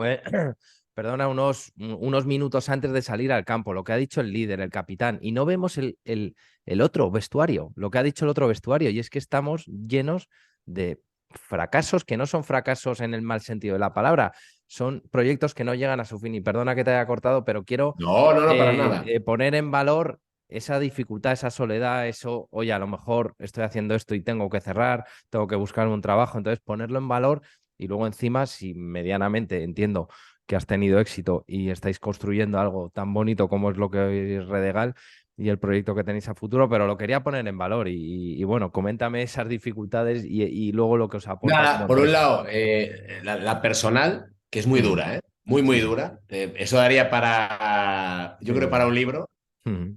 perdona, unos minutos antes de salir al campo, lo que ha dicho el líder, el capitán, y no vemos el otro vestuario, lo que ha dicho el otro vestuario, y es que estamos llenos de fracasos que no son fracasos en el mal sentido de la palabra, son proyectos que no llegan a su fin. Y perdona que te haya cortado, pero quiero No, no, no, para nada. poner en valor esa dificultad, esa soledad, eso, oye, a lo mejor estoy haciendo esto y tengo que cerrar, tengo que buscar un trabajo, entonces ponerlo en valor y luego encima, si medianamente entiendo que has tenido éxito y estáis construyendo algo tan bonito como es lo que es Redegal, y el proyecto que tenéis a futuro, pero lo quería poner en valor y bueno, coméntame esas dificultades y luego lo que os aporta como Nada, por un empresa. lado, la personal, que es muy Mm, dura, ¿eh? Muy, muy dura. Eso daría para, yo creo, sí. para un libro. Mm,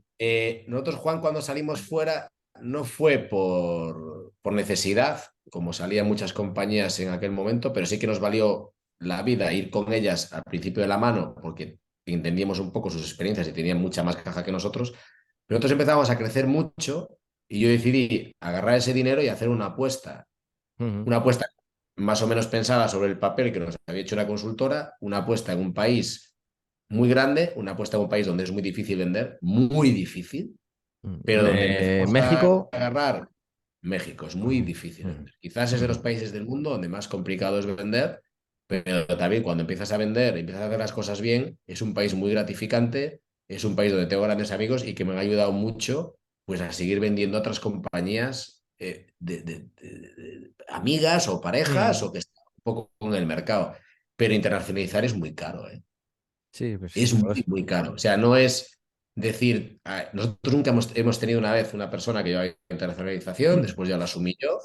Nosotros, Juan, cuando salimos fuera, no fue por necesidad, como salían muchas compañías en aquel momento, pero sí que nos valió la vida ir con ellas al principio de la mano, porque entendíamos un poco sus experiencias y tenían mucha más caja que nosotros. Pero nosotros empezamos a crecer mucho y yo decidí agarrar ese dinero y hacer mm, una apuesta más o menos pensada sobre el papel que nos había hecho una consultora, una apuesta en un país muy grande, una apuesta en un país donde es muy difícil vender, muy difícil, pero donde empezamos a México. agarrar México, es muy Mm, difícil mm, vender. Quizás es de los mm, países del mundo donde más complicado es vender, pero también cuando empiezas a vender, empiezas a hacer las cosas bien, es un país muy gratificante, es un país donde tengo grandes amigos y que me ha ayudado mucho pues a seguir vendiendo a otras compañías amigas o parejas o mm. que están un poco en el mercado. Pero internacionalizar es muy caro, ¿eh? Sí, pues sí, Es por muy, eso. muy caro. O sea, no es decir, nosotros nunca hemos tenido una vez una persona que lleva internacionalización, después ya la asumí yo,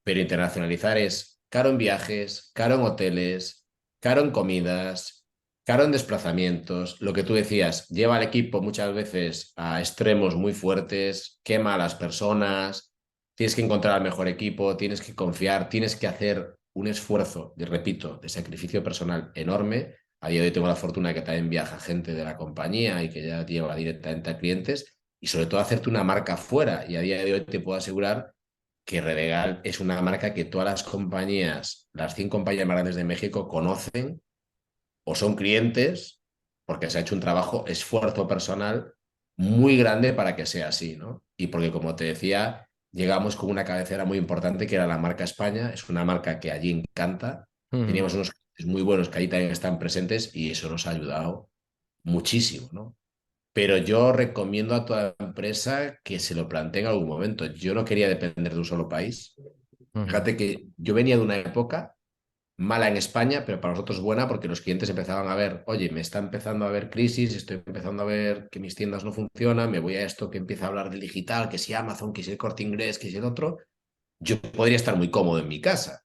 pero internacionalizar es caro en viajes, caro en hoteles, caro en comidas, caro en desplazamientos. Lo que tú decías, lleva al equipo muchas veces a extremos muy fuertes, quema a las personas, tienes que encontrar al mejor equipo, tienes que confiar, tienes que hacer un esfuerzo, y repito, de sacrificio personal enorme. A día de hoy tengo la fortuna de que también viaja gente de la compañía y que ya lleva directamente a clientes y sobre todo hacerte una marca fuera. Y a día de hoy te puedo asegurar que Redegal es una marca que todas las compañías, las 5 compañías más grandes de México, conocen o son clientes porque se ha hecho un trabajo, esfuerzo personal muy grande para que sea así, ¿no? Y porque, como te decía, llegamos con una cabecera muy importante que era la marca España, es una marca que allí encanta, Mm, teníamos unos clientes muy buenos que ahí también están presentes y eso nos ha ayudado muchísimo, ¿no? Pero yo recomiendo a toda empresa que se lo plantee en algún momento. Yo no quería depender de un solo país. mm, Fíjate que yo venía de una época mala en España, pero para nosotros buena porque los clientes empezaban a ver, oye, me está empezando a haber crisis, estoy empezando a ver que mis tiendas no funcionan, me voy a esto que empieza a hablar del digital, que si Amazon, que si el Corte Inglés, que si el otro. Yo podría estar muy cómodo en mi casa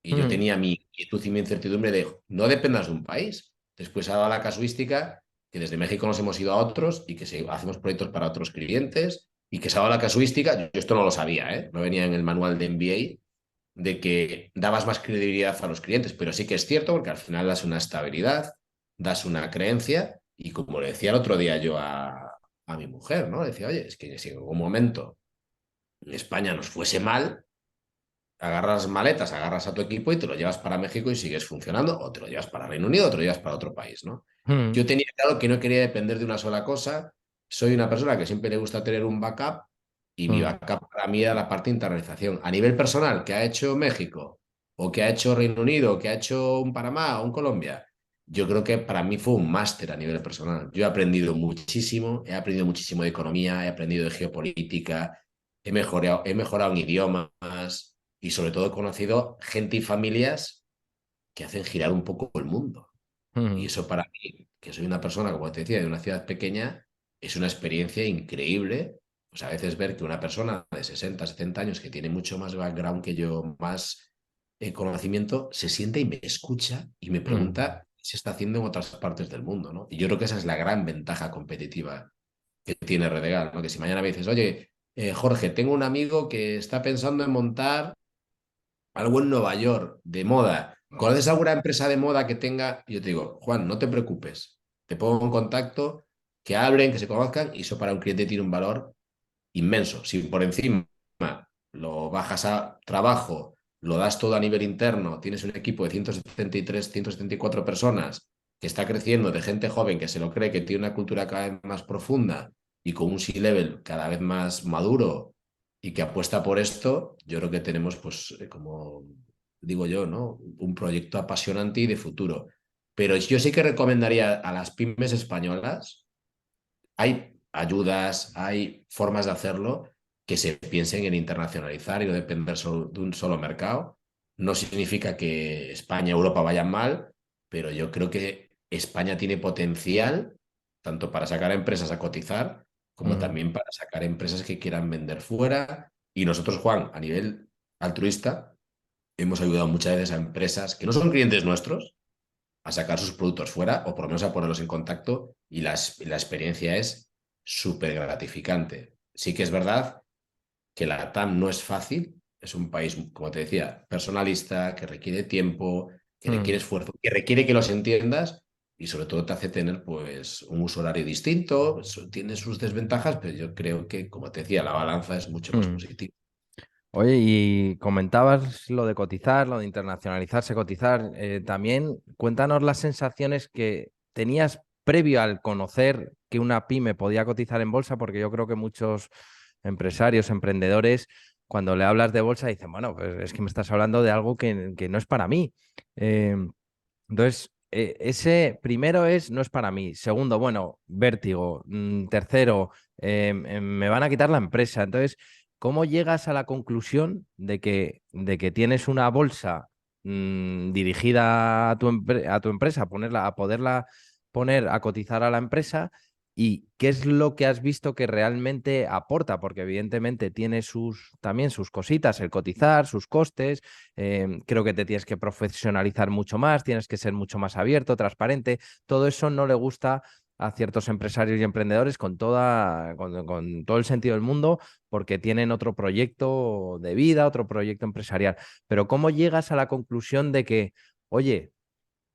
y yo mm, tenía mi inquietud y mi incertidumbre de no dependas de un país. Después ha dado la casuística que desde México nos hemos ido a otros y que hacemos proyectos para otros clientes y que se ha dado la casuística, yo esto no lo sabía, ¿eh? No venía en el manual de MBA, de que dabas más credibilidad a los clientes, pero sí que es cierto porque al final das una estabilidad, das una creencia y como le decía el otro día yo a mi mujer, ¿no? Decía, oye, es que si en algún momento en España nos fuese mal, agarras maletas, agarras a tu equipo y te lo llevas para México y sigues funcionando, o te lo llevas para Reino Unido o te lo llevas para otro país, ¿no? mm, Yo tenía claro que no quería depender de una sola cosa, soy una persona que siempre le gusta tener un backup y mi mm, backup para mí era la parte de internalización. A nivel personal, ¿qué ha hecho México? ¿O qué ha hecho Reino Unido? ¿O qué ha hecho un Panamá o un Colombia? Yo creo que para mí fue un máster a nivel personal. Yo he aprendido muchísimo de economía, he aprendido de geopolítica, he mejorado en idiomas y sobre todo he conocido gente y familias que hacen girar un poco el mundo. Y mm, eso para mí, que soy una persona, como te decía, de una ciudad pequeña, es una experiencia increíble. Pues a veces ver que una persona de 60 70 años que tiene mucho más background que yo, más conocimiento, se sienta y me escucha y me mm, pregunta qué se está haciendo en otras partes del mundo, ¿no? Y yo creo que esa es la gran ventaja competitiva que tiene Redegal, ¿no? Que si mañana me dices, oye, Jorge, tengo un amigo que está pensando en montar algo en Nueva York de moda. ¿Conoces alguna empresa de moda que tenga? Yo te digo, Juan, no te preocupes. Te pongo en contacto, que hablen, que se conozcan, y eso para un cliente tiene un valor inmenso. Si por encima lo bajas a trabajo, lo das todo a nivel interno, tienes un equipo de 173, 174 personas que está creciendo, de gente joven que se lo cree, que tiene una cultura cada vez más profunda y con un C-level cada vez más maduro y que apuesta por esto, yo creo que tenemos, pues, como digo yo, ¿no? Un proyecto apasionante y de futuro. Pero yo sí que recomendaría a las pymes españolas, hay ayudas, hay formas de hacerlo, que se piensen en internacionalizar y no depender solo de un solo mercado. No significa que España y Europa vayan mal, pero yo creo que España tiene potencial tanto para sacar a empresas a cotizar como Ujú, también para sacar empresas que quieran vender fuera. Y nosotros, Juan, a nivel altruista, hemos ayudado muchas veces a empresas que no son clientes nuestros a sacar sus productos fuera o por lo menos a ponerlos en contacto y la experiencia es súper gratificante. Sí que es verdad que la TAM no es fácil, es un país, como te decía, personalista, que requiere tiempo, que requiere ujú. esfuerzo, que requiere que los entiendas y sobre todo te hace tener pues un uso horario distinto, tiene sus desventajas, pero yo creo que, como te decía, la balanza es mucho más Ujú. positiva. Oye, y comentabas lo de cotizar, lo de internacionalizarse, cotizar. También cuéntanos las sensaciones que tenías previo al conocer que una pyme podía cotizar en bolsa, porque yo creo que muchos empresarios, emprendedores, cuando le hablas de bolsa, dicen, bueno, pues es que me estás hablando de algo que no es para mí. Eh, entonces, ese primero es, no es para mí. Segundo, bueno, vértigo. Tercero, me van a quitar la empresa. Entonces, ¿cómo llegas a la conclusión de que tienes una bolsa dirigida a tu empresa, a poderla poner a cotizar a la empresa? ¿Y qué es lo que has visto que realmente aporta? Porque evidentemente tiene también sus cositas, el cotizar, sus costes. Creo que te tienes que profesionalizar mucho más, tienes que ser mucho más abierto, transparente. Todo eso no le gusta a ciertos empresarios y emprendedores con todo el sentido del mundo, porque tienen otro proyecto de vida, otro proyecto empresarial. Pero ¿cómo llegas a la conclusión de que, oye,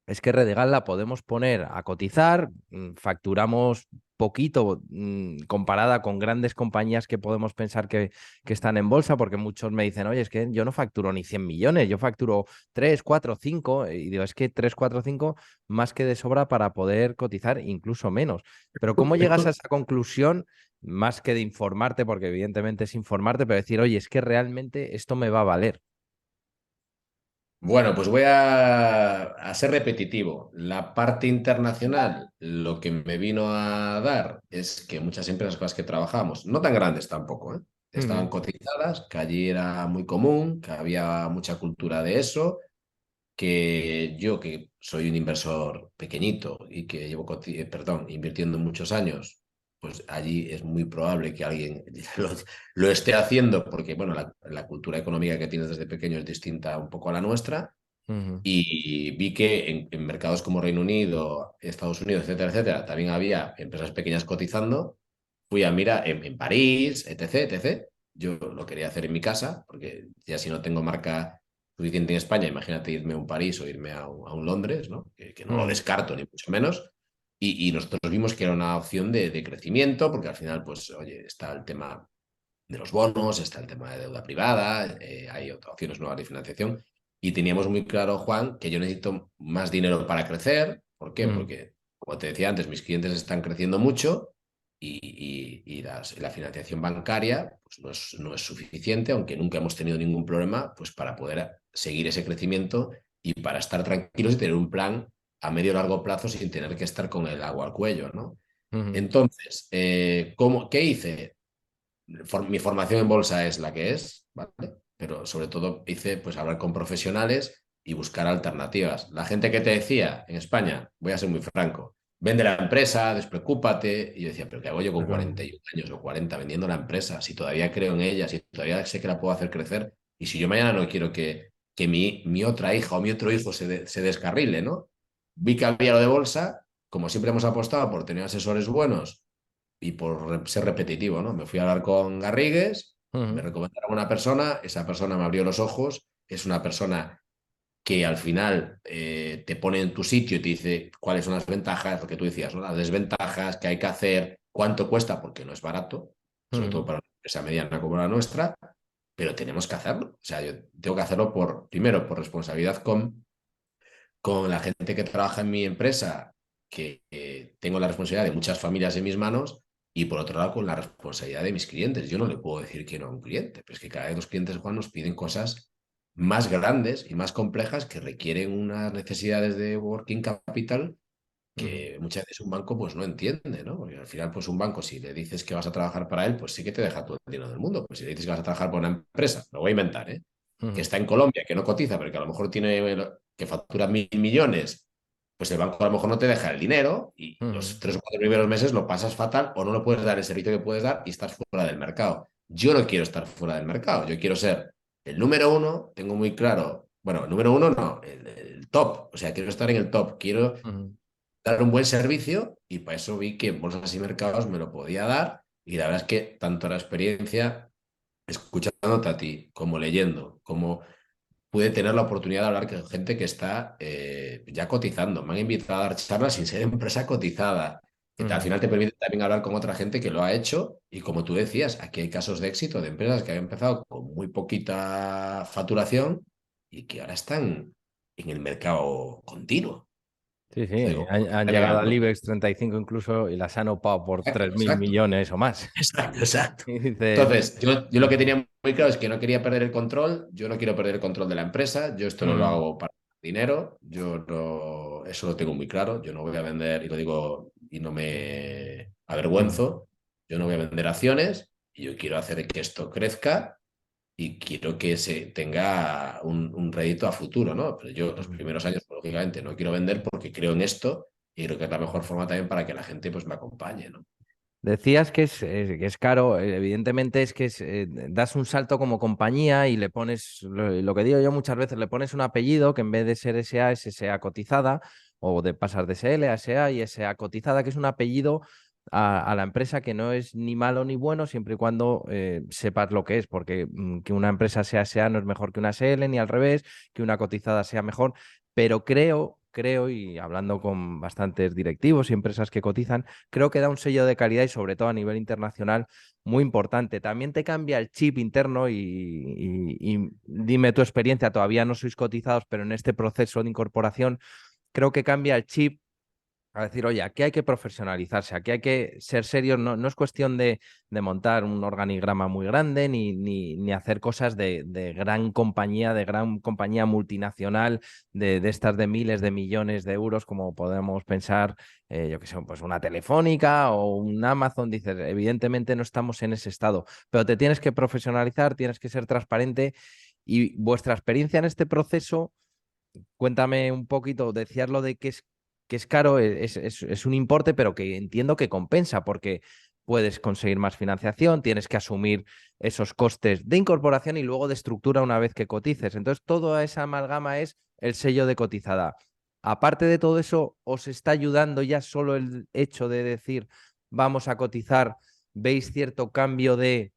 es que Redegal la podemos poner a cotizar, facturamos poquito comparada con grandes compañías que podemos pensar que están en bolsa, porque muchos me dicen, oye, es que yo no facturo ni 100 millones, yo facturo 3 4 5 y digo, es que 3 4 5 más que de sobra para poder cotizar, incluso menos. Pero ¿cómo llegas a esa conclusión? Más que de informarte, porque evidentemente es informarte, pero decir, oye, es que realmente esto me va a valer. Bueno, pues voy a ser repetitivo. La parte internacional, lo que me vino a dar es que muchas empresas con las que trabajamos, no tan grandes tampoco, estaban Ujú, cotizadas, que allí era muy común, que había mucha cultura de eso, que yo, que soy un inversor pequeñito y que llevo, perdón, invirtiendo muchos años, pues allí es muy probable que alguien lo, lo esté haciendo porque, bueno, la cultura económica que tienes desde pequeño es distinta un poco a la nuestra. ujú, Y vi que en mercados como Reino Unido, Estados Unidos, etcétera, etcétera, también había empresas pequeñas cotizando. Fui a mirar en París, etc., etc. Yo lo quería hacer en mi casa, porque ya si no tengo marca suficiente en España, imagínate irme a un París o irme a un Londres, ¿no? Que no lo ujú, descarto, ni mucho menos. Y nosotros vimos que era una opción de crecimiento, porque al final, pues, oye, está el tema de los bonos, está el tema de deuda privada, hay opciones nuevas de financiación. Y teníamos muy claro, Juan, que yo necesito más dinero para crecer. ¿Por qué? ujú, Porque, como te decía antes, mis clientes están creciendo mucho y la financiación bancaria pues no es suficiente, aunque nunca hemos tenido ningún problema, pues para poder seguir ese crecimiento y para estar tranquilos y tener un plan a medio o largo plazo sin tener que estar con el agua al cuello, ¿no? ujú, Entonces, ¿qué hice? Mi formación en bolsa es la que es, ¿vale? Pero sobre todo hice pues hablar con profesionales y buscar alternativas. La gente que te decía en España, voy a ser muy franco, vende la empresa, despreocúpate. Y yo decía, pero ¿qué hago yo con ujú, 41 años o 40 vendiendo la empresa? Si todavía creo en ella, si todavía sé que la puedo hacer crecer y si yo mañana no quiero que mi otra hija o mi otro hijo se descarrile, ¿no? Vi que había lo de bolsa, como siempre hemos apostado por tener asesores buenos y por ser repetitivo, ¿no? Me fui a hablar con Garrigues, me ujú, recomendaron una persona, esa persona me abrió los ojos, es una persona que al final te pone en tu sitio y te dice cuáles son las ventajas, lo que tú decías, ¿no? Las desventajas, qué hay que hacer, cuánto cuesta, porque no es barato, sobre todo ujú, para una empresa mediana como la nuestra, pero tenemos que hacerlo. O sea, yo tengo que hacerlo primero, por responsabilidad con la gente que trabaja en mi empresa, que tengo la responsabilidad de muchas familias en mis manos, y por otro lado con la responsabilidad de mis clientes. Yo no le puedo decir que no a un cliente, pero es que cada vez los clientes, Juan, nos piden cosas más grandes y más complejas que requieren unas necesidades de working capital ujú, que muchas veces un banco pues no entiende, ¿no? Porque al final pues un banco si le dices que vas a trabajar para él, pues sí que te deja todo el dinero del mundo. Pues si le dices que vas a trabajar para una empresa, lo voy a inventar, que ujú, está en Colombia, que no cotiza, pero que a lo mejor tiene que factura 1.000 millones, pues el banco a lo mejor no te deja el dinero y Ujú, los 3 o 4 primeros meses lo pasas fatal o no lo puedes dar el servicio que puedes dar y estás fuera del mercado. Yo no quiero estar fuera del mercado, yo quiero ser el número uno, tengo muy claro, bueno, el número uno no, el top, o sea, quiero estar en el top, quiero ujú, dar un buen servicio y para eso vi que en bolsas y mercados me lo podía dar y la verdad es que tanto la experiencia escuchándote a ti como leyendo, como pude tener la oportunidad de hablar con gente que está ya cotizando. Me han invitado a dar charlas sin ser empresa cotizada, que al ujú. final te permite también hablar con otra gente que lo ha hecho y como tú decías, aquí hay casos de éxito de empresas que han empezado con muy poquita facturación y que ahora están en el mercado continuo. Sí, sí, Digo, han llegado al IBEX 35 incluso y las han opado por exacto, 3.000 exacto. millones o más. Exacto, exacto. Y dices, Entonces, yo lo que tenía muy claro es que no quería perder el control, yo no quiero perder el control de la empresa, yo esto no lo "Mm, hago para dinero, yo no, eso lo tengo muy claro, yo no voy a vender, y lo digo y no me mm, avergüenzo, yo no voy a vender acciones y yo quiero hacer que esto crezca y quiero que se tenga un rédito a futuro, ¿no? Pero yo los mm". primeros años, lógicamente, no quiero vender porque creo en esto y creo que es la mejor forma también para que la gente pues me acompañe, ¿no? Decías que es caro, evidentemente es que das un salto como compañía y le pones, lo que digo yo muchas veces, le pones un apellido que en vez de ser SA es SA cotizada o de pasar de SL a SA y SA cotizada, que es un apellido a la empresa que no es ni malo ni bueno siempre y cuando sepas lo que es, porque que una empresa sea SA no es mejor que una SL ni al revés, que una cotizada sea mejor, pero creo, y hablando con bastantes directivos y empresas que cotizan, creo que da un sello de calidad y sobre todo a nivel internacional muy importante. También te cambia el chip interno y dime tu experiencia, todavía no sois cotizados, pero en este proceso de incorporación creo que cambia el chip a decir, oye, aquí hay que profesionalizarse, aquí hay que ser serios, no es cuestión de montar un organigrama muy grande ni hacer cosas de gran compañía multinacional, de estas de miles de millones de euros, como podemos pensar, yo que sé, pues una Telefónica o un Amazon. Dices, evidentemente no estamos en ese estado, pero te tienes que profesionalizar, tienes que ser transparente y vuestra experiencia en este proceso. Cuéntame un poquito, decías lo de que es caro, es un importe, pero que entiendo que compensa porque puedes conseguir más financiación, tienes que asumir esos costes de incorporación y luego de estructura una vez que cotices. Entonces, toda esa amalgama es el sello de cotizada. Aparte de todo eso, ¿os está ayudando ya solo el hecho de decir vamos a cotizar? ¿Veis cierto cambio de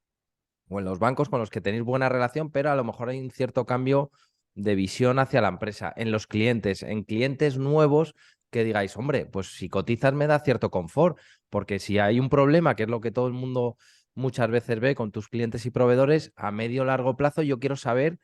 o en los bancos con los que tenéis buena relación, pero a lo mejor hay un cierto cambio de visión hacia la empresa, en los clientes, en clientes nuevos que digáis, hombre, pues si cotizas me da cierto confort, porque si hay un problema, que es lo que todo el mundo muchas veces ve con tus clientes y proveedores, a medio o largo plazo yo quiero saber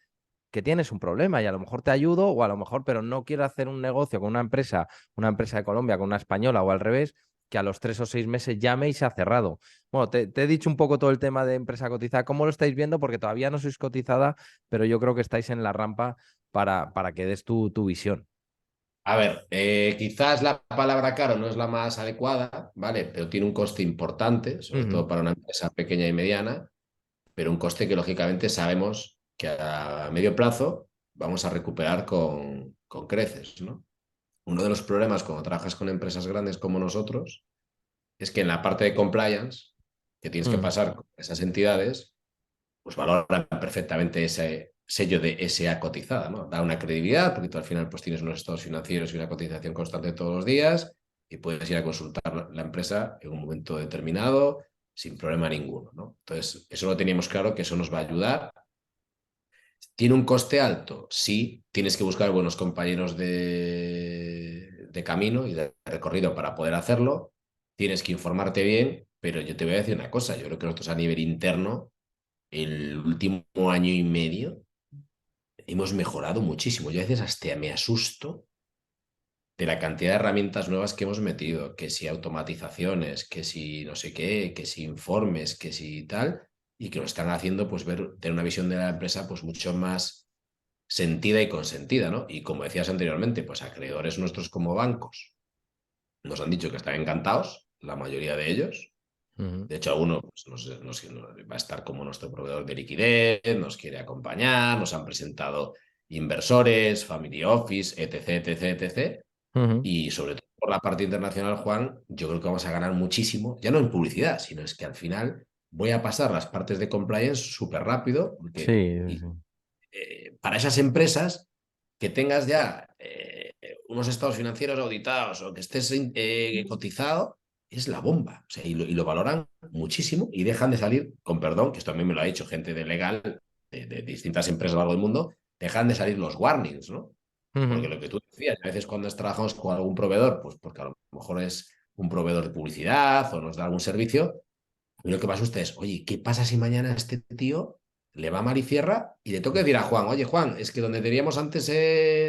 que tienes un problema y a lo mejor te ayudo o a lo mejor, pero no quiero hacer un negocio con una empresa de Colombia, con una española o al revés, que a los 3 o 6 meses llame y se ha cerrado. Bueno, te he dicho un poco todo el tema de empresa cotizada. ¿Cómo lo estáis viendo? Porque todavía no sois cotizada, pero yo creo que estáis en la rampa para que des tu visión. A ver, quizás la palabra caro no es la más adecuada, ¿vale? Pero tiene un coste importante, sobre Ujú, todo para una empresa pequeña y mediana, pero un coste que lógicamente sabemos que a medio plazo vamos a recuperar con creces, ¿no? Uno de los problemas cuando trabajas con empresas grandes como nosotros es que en la parte de compliance que tienes que ujú, pasar con esas entidades, pues valoran perfectamente ese sello de SA cotizada, ¿no? Da una credibilidad, porque tú al final pues tienes unos estados financieros y una cotización constante todos los días y puedes ir a consultar la empresa en un momento determinado sin problema ninguno, ¿no? Entonces, eso lo teníamos claro, que eso nos va a ayudar. ¿Tiene un coste alto? Sí, tienes que buscar buenos compañeros de camino y de recorrido para poder hacerlo. Tienes que informarte bien, pero yo te voy a decir una cosa, yo creo que nosotros a nivel interno el último año y medio hemos mejorado muchísimo. Yo a veces hasta me asusto de la cantidad de herramientas nuevas que hemos metido, que si automatizaciones, que si no sé qué, que si informes, que si tal, y que nos están haciendo pues ver, tener una visión de la empresa pues mucho más sentida y consentida, ¿no? Y como decías anteriormente, pues acreedores nuestros como bancos nos han dicho que están encantados, la mayoría de ellos. ujú. De hecho, alguno pues, va a estar como nuestro proveedor de liquidez, nos quiere acompañar, nos han presentado inversores, family office, etc, etc, etc. Ujú. Y sobre todo por la parte internacional, Juan, yo creo que vamos a ganar muchísimo, ya no en publicidad, sino es que al final voy a pasar las partes de compliance súper rápido, porque Sí, sí, sí. para esas empresas que tengas ya unos estados financieros auditados o que estés cotizado, es la bomba. O sea, y lo valoran muchísimo y dejan de salir, con perdón, que esto también me lo ha dicho gente de legal de distintas empresas a lo largo del mundo, dejan de salir los warnings, ¿no? Porque Ujú. lo que tú decías, a veces cuando trabajamos con algún proveedor, pues porque a lo mejor es un proveedor de publicidad o nos da algún servicio, a mí lo que me asusta es, oye, ¿qué pasa si mañana este tío le va mal y cierra y le toca decir a Juan, oye, Juan, es que donde teníamos antes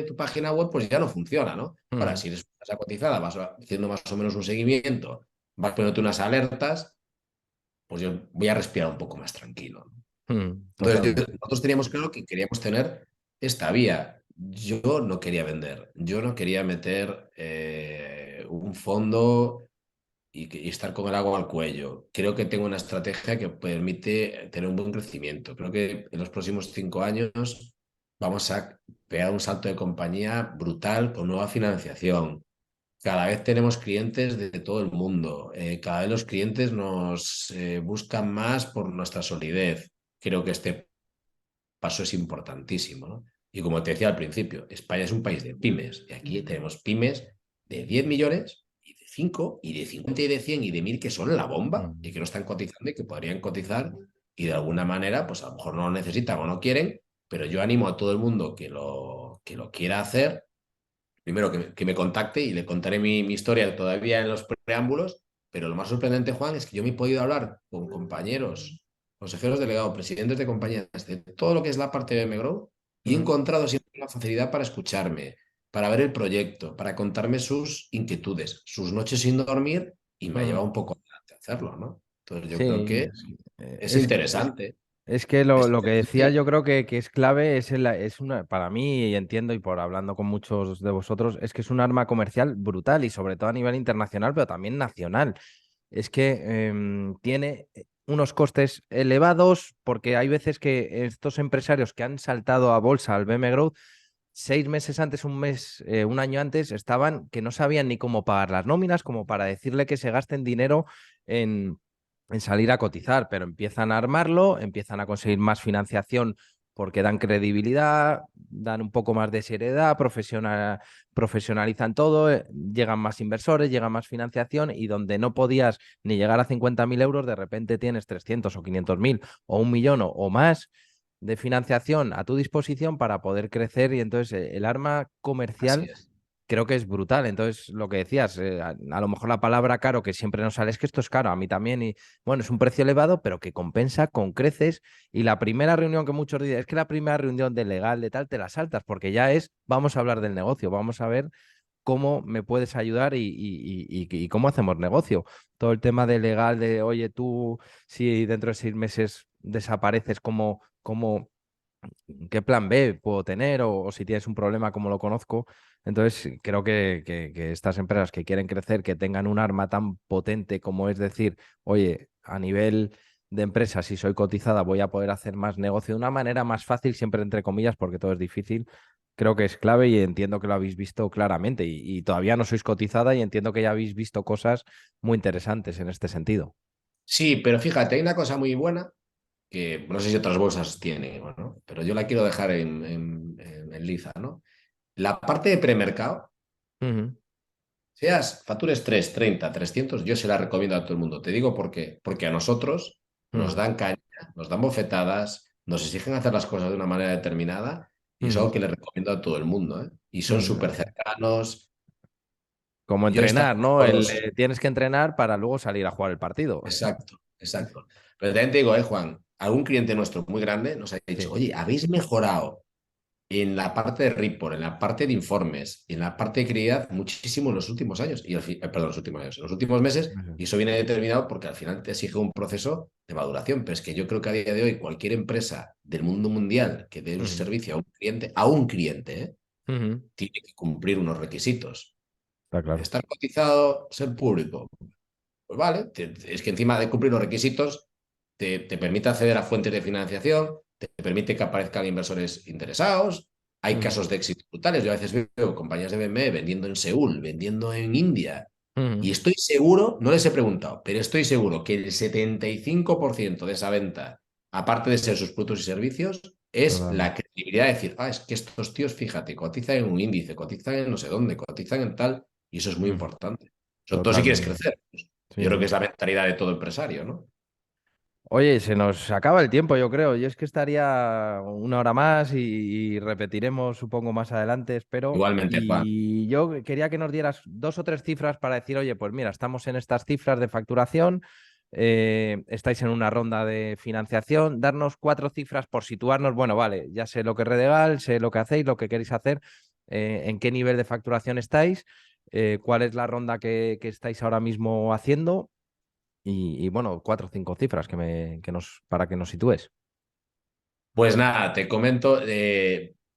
tu página web, pues ya no funciona, ¿no? Ahora, Ujú. si eres una empresa cotizada, vas haciendo más o menos un seguimiento, vas poniéndote unas alertas, pues yo voy a respirar un poco más tranquilo, ¿no? Ujú. Entonces, Totalmente. nosotros teníamos claro que queríamos tener esta vía. Yo no quería vender, yo no quería meter un fondo y estar con el agua al cuello. Creo que tengo una estrategia que permite tener un buen crecimiento. Creo que en los próximos 5 años vamos a pegar un salto de compañía brutal con nueva financiación. Cada vez tenemos clientes de todo el mundo. Cada vez los clientes nos buscan más por nuestra solidez. Creo que este paso es importantísimo, ¿no? Y como te decía al principio, España es un país de pymes y aquí tenemos pymes de 10 millones y de 5 y de 50 y de 100 y de 1000 que son la bomba y Ujú. que no están cotizando y que podrían cotizar y de alguna manera pues a lo mejor no lo necesitan o no quieren, pero yo animo a todo el mundo que lo quiera hacer, primero que me contacte y le contaré mi historia todavía en los preámbulos, pero lo más sorprendente, Juan, es que yo me he podido hablar con compañeros, consejeros delegados, presidentes de compañías, de todo lo que es la parte de MGrow, y he Ujú. encontrado siempre una facilidad para escucharme, para ver el proyecto, para contarme sus inquietudes, sus noches sin dormir, y me ha Ujú. llevado un poco adelante hacerlo, ¿no? Entonces yo creo Sí, que es es, interesante. es que Es lo que decía interesante. yo creo que es clave, es una, para mí, y entiendo, y por hablando con muchos de vosotros, es que es un arma comercial brutal y sobre todo a nivel internacional, pero también nacional. Es que tiene unos costes elevados porque hay veces que estos empresarios que han saltado a bolsa al BM Growth, 6 meses antes, un mes, un año antes, estaban que no sabían ni cómo pagar las nóminas, como para decirle que se gasten dinero en salir a cotizar, pero empiezan a armarlo, empiezan a conseguir más financiación porque dan credibilidad, dan un poco más de seriedad, profesionalizan todo, llegan más inversores, llega más financiación y donde no podías ni llegar a 50.000 euros, de repente tienes 300 o 500.000 o 1 millón o más de financiación a tu disposición para poder crecer y entonces el arma Así comercial es. creo que es brutal. Entonces, lo que decías, a lo mejor la palabra caro que siempre nos sale es que esto es caro, a mí también, y bueno, es un precio elevado, pero que compensa con creces. Y la primera reunión que muchos dicen, es que la primera reunión de legal, de tal, te la saltas, porque ya es, vamos a hablar del negocio, vamos a ver cómo me puedes ayudar y cómo hacemos negocio. Todo el tema de legal, de, oye, tú, si dentro de 6 meses desapareces, ¿qué plan B puedo tener? O si tienes un problema, ¿cómo lo conozco? Entonces, creo que estas empresas que quieren crecer, que tengan un arma tan potente como es decir, oye, a nivel de empresa, si soy cotizada, voy a poder hacer más negocio de una manera más fácil, siempre entre comillas, porque todo es difícil. Creo que es clave y entiendo que lo habéis visto claramente y todavía no sois cotizada y entiendo que ya habéis visto cosas muy interesantes en este sentido. Sí, pero fíjate, hay una cosa muy buena que no sé si otras bolsas tienen, ¿no? Pero yo la quiero dejar en liza, ¿no? La parte de premercado, Ujú. seas factures 3, 30, 300, yo se la recomiendo a todo el mundo. Te digo por qué. Porque a nosotros nos Ujú. dan caña, nos dan bofetadas, nos exigen hacer las cosas de una manera determinada y es algo Ujú. que les recomiendo a todo el mundo, ¿eh? Y son súper Ujú. cercanos. Como Yo he estado entrenar, en ¿no? todos. Tienes que entrenar para luego salir a jugar el partido. Exacto, exacto. Pero también te digo, Juan, algún cliente nuestro muy grande nos ha dicho, Sí. oye, habéis mejorado en la parte de report, en la parte de informes, en la parte de calidad muchísimo en los últimos años, perdón, los últimos años, en los últimos meses, Ujú. y eso viene determinado porque al final te exige un proceso de maduración, pero es que yo creo que a día de hoy cualquier empresa del mundo mundial que dé un Ujú. servicio a un cliente, Ujú. tiene que cumplir unos requisitos. Está claro. Estar cotizado, ser público. Pues vale, es que encima de cumplir los requisitos, te permite acceder a fuentes de financiación, te permite que aparezcan inversores interesados, hay Ujú, casos de éxito brutales. Yo a veces veo compañías de BMW vendiendo en Seúl, vendiendo en India, y ujú, estoy seguro, no les he preguntado, pero estoy seguro que el 75% de esa venta, aparte de ser sus productos y servicios, es la totalmente. credibilidad de decir, es que estos tíos, fíjate, cotizan en un índice, cotizan en no sé dónde, cotizan en tal, y eso es muy Ujú, importante. Sobre todo si quieres totalmente. crecer. Pues, Sí, yo creo que sí. es la mentalidad de todo empresario, ¿no? Oye, se nos acaba el tiempo, yo creo. Yo es que estaría una hora más y repetiremos, supongo, más adelante, espero. Igualmente, Juan. Y yo quería que nos dieras dos o tres cifras para decir, oye, pues mira, estamos en estas cifras de facturación, estáis en una ronda de financiación, darnos cuatro cifras por situarnos. Bueno, vale, ya sé lo que es Redegal, sé lo que hacéis, lo que queréis hacer, en qué nivel de facturación estáis, cuál es la ronda que estáis ahora mismo haciendo bueno, cuatro o cinco cifras para que nos sitúes. Pues nada, te comento,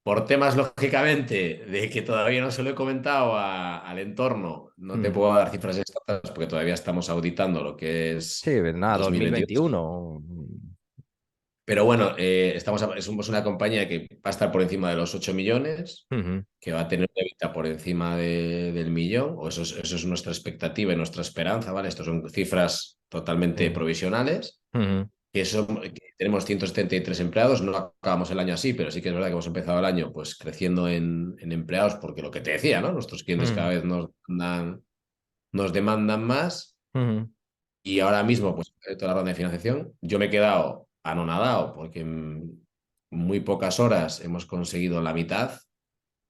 por temas lógicamente de que todavía no se lo he comentado al entorno, no te Mm. puedo dar cifras exactas porque todavía estamos auditando lo que Sí, es pues nada, 2028. 2021. Pero bueno, somos una compañía que va a estar por encima de los 8 millones, Ujú, que va a tener una EBITDA por encima del millón, o eso es nuestra expectativa y nuestra esperanza, ¿vale? Estas son cifras totalmente sí. provisionales. Ujú, Que tenemos 173 empleados, no acabamos el año así, pero sí que es verdad que hemos empezado el año pues creciendo en empleados, porque lo que te decía, ¿no? Nuestros clientes cada ujú, vez nos demandan más, ujú. y ahora mismo, pues, toda la ronda de financiación, yo me he quedado anonadado porque en muy pocas horas hemos conseguido la mitad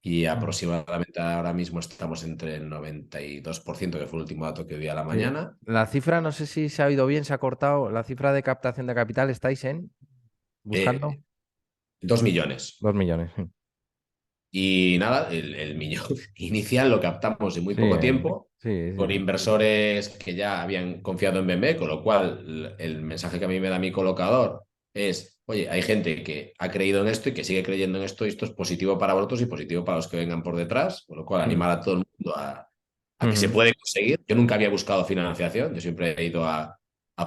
y Ujú. aproximadamente ahora mismo estamos entre el 92%, que fue el último dato que vi a la Sí. mañana. La cifra, no sé si se ha oído bien, se ha cortado. La cifra de captación de capital estáis buscando eh, 2 millones. 2 millones. Sí, Y nada, el millón inicial lo captamos en muy sí, poco tiempo sí, con sí. inversores que ya habían confiado en BMW, con lo cual el mensaje que a mí me da mi colocador es, oye, hay gente que ha creído en esto y que sigue creyendo en esto, y esto es positivo para vosotros y positivo para los que vengan por detrás, con lo cual Ujú, animar a todo el mundo a que se ujú, puede conseguir. Yo nunca había buscado financiación, yo siempre he ido a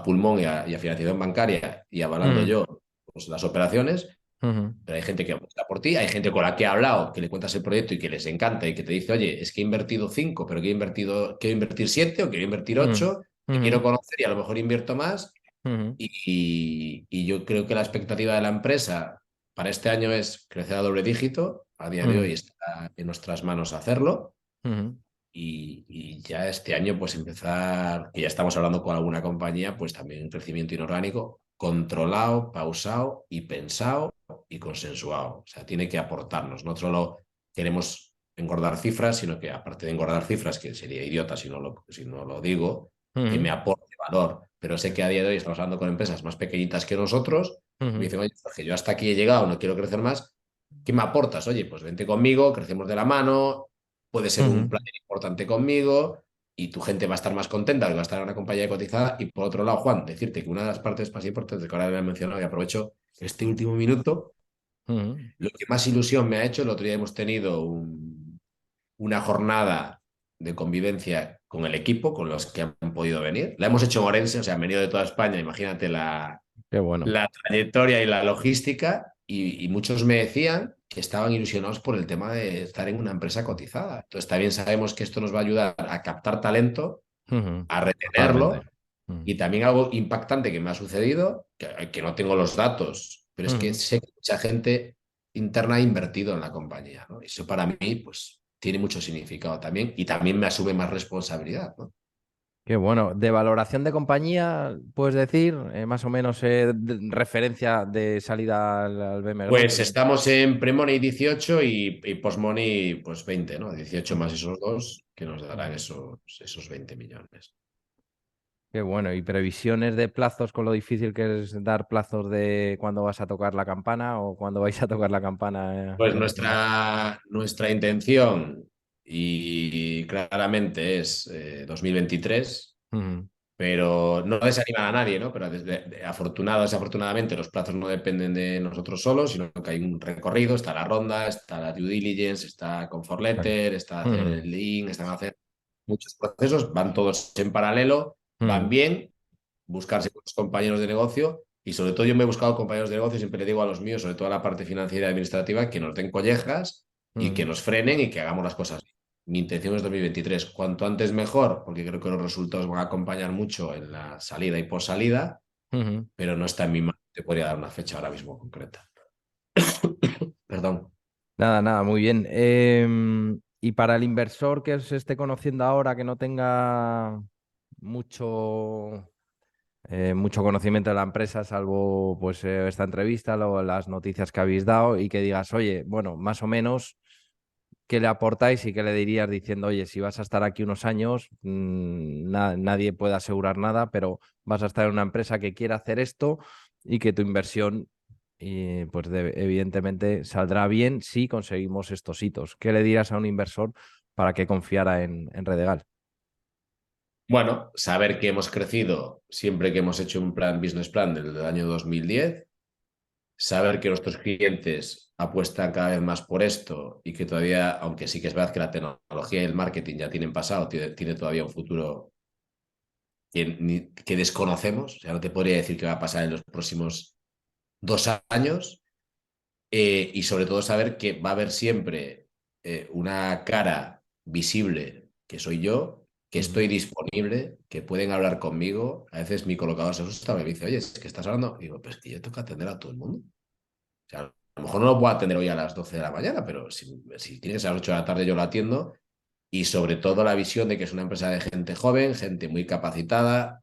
pulmón y a financiación bancaria y avalando ujú, yo pues, las operaciones. ujú, Pero hay gente que apuesta por ti, hay gente con la que he hablado, que le cuentas el proyecto y que les encanta y que te dice, oye, es que he invertido 5, pero quiero invertir 7 o quiero invertir ujú, 8, te ujú, quiero conocer y a lo mejor invierto más. ujú, Y yo creo que la expectativa de la empresa para este año es crecer a doble dígito. A día de ujú, hoy está en nuestras manos hacerlo. ujú, Y ya este año, pues empezar, que ya estamos hablando con alguna compañía, pues también un crecimiento inorgánico, controlado, pausado y pensado y consensuado. O sea, tiene que aportarnos. No solo queremos engordar cifras, sino que aparte de engordar cifras, que sería idiota si no lo digo, que me ujú, aporte valor. Pero sé que a día de hoy estamos hablando con empresas más pequeñitas que nosotros, y me ujú, dicen, oye, Jorge, yo hasta aquí he llegado, no quiero crecer más. ¿Qué me aportas? Oye, pues vente conmigo, crecemos de la mano, puede ser un ujú, plan importante conmigo y tu gente va a estar más contenta que va a estar en una compañía cotizada. Y por otro lado, Juan, decirte que una de las partes más importantes que ahora me he mencionado y aprovecho este último minuto, ujú. lo que más ilusión me ha hecho, el otro día hemos tenido una jornada de convivencia con el equipo, con los que han podido venir. La hemos hecho en Orense, o sea, han venido de toda España, imagínate Qué bueno. la trayectoria y la logística, y muchos me decían que estaban ilusionados por el tema de estar en una empresa cotizada. Entonces también sabemos que esto nos va a ayudar a captar talento, Ujú, a retenerlo, totalmente. Ujú, y también algo impactante que me ha sucedido, que no tengo los datos, pero es que ujú. sé que mucha gente interna ha invertido en la compañía, ¿no? Y eso para mí, pues, tiene mucho significado también, y también me asume más responsabilidad, ¿no? Qué bueno. De valoración de compañía, puedes decir, más o menos referencia de salida al BM Pues Growth. estamos en pre-money 18 y post-money pues 20, ¿no? 18 más Ujú, esos dos que nos darán ujú. esos 20 millones. Qué bueno. ¿Y previsiones de plazos con lo difícil que es dar plazos de cuándo vas a tocar la campana o cuándo vais a tocar la campana Pues en este caso? nuestra intención y claramente es 2023, Ujú, pero no desanimar a nadie, ¿no? Pero desafortunadamente los plazos no dependen de nosotros solos, sino que hay un recorrido, está la ronda, está la due diligence, está Comfort claro. Letter, está hacer Ujú, el link, están a hacer muchos procesos, van todos en paralelo, van ujú, bien, buscarse con los compañeros de negocio, Y sobre todo yo me he buscado compañeros de negocio, siempre le digo a los míos, sobre todo a la parte financiera y administrativa, que nos den collejas y que Ujú, nos frenen y que hagamos las cosas. Mi intención es 2023, cuanto antes mejor, porque creo que los resultados van a acompañar mucho en la salida y post-salida, ujú. pero no está en mi mano. Te podría dar una fecha ahora mismo concreta. Perdón. Nada, nada, muy bien. Y para el inversor que se esté conociendo ahora, que no tenga mucho, mucho conocimiento de la empresa, salvo pues esta entrevista, luego las noticias que habéis dado, y que digas, oye, bueno, más o menos, ¿qué le aportáis y qué le dirías diciendo, oye, si vas a estar aquí unos años, nadie puede asegurar nada, pero vas a estar en una empresa que quiera hacer esto y que tu inversión, y, pues evidentemente saldrá bien si conseguimos estos hitos? ¿Qué le dirías a un inversor para que confiara en Redegal? Bueno, saber que hemos crecido siempre que hemos hecho un plan, business plan desde el año 2010, saber que nuestros clientes apuestan cada vez más por esto y que todavía, aunque sí que es verdad que la tecnología y el marketing ya tienen pasado, tiene todavía un futuro que desconocemos, o sea, no te podría decir qué va a pasar en los próximos 2 años, y sobre todo saber que va a haber siempre una cara visible, que soy yo, que Ujú. estoy disponible, que pueden hablar conmigo. A veces mi colocador se asusta, me dice, oye, es que estás hablando. Y digo, pues que yo tengo que atender a todo el mundo. O sea, a lo mejor no lo puedo atender hoy a las 12 de la mañana, pero si tienes a las 8 de la tarde yo lo atiendo. Y sobre todo la visión de que es una empresa de gente joven, gente muy capacitada,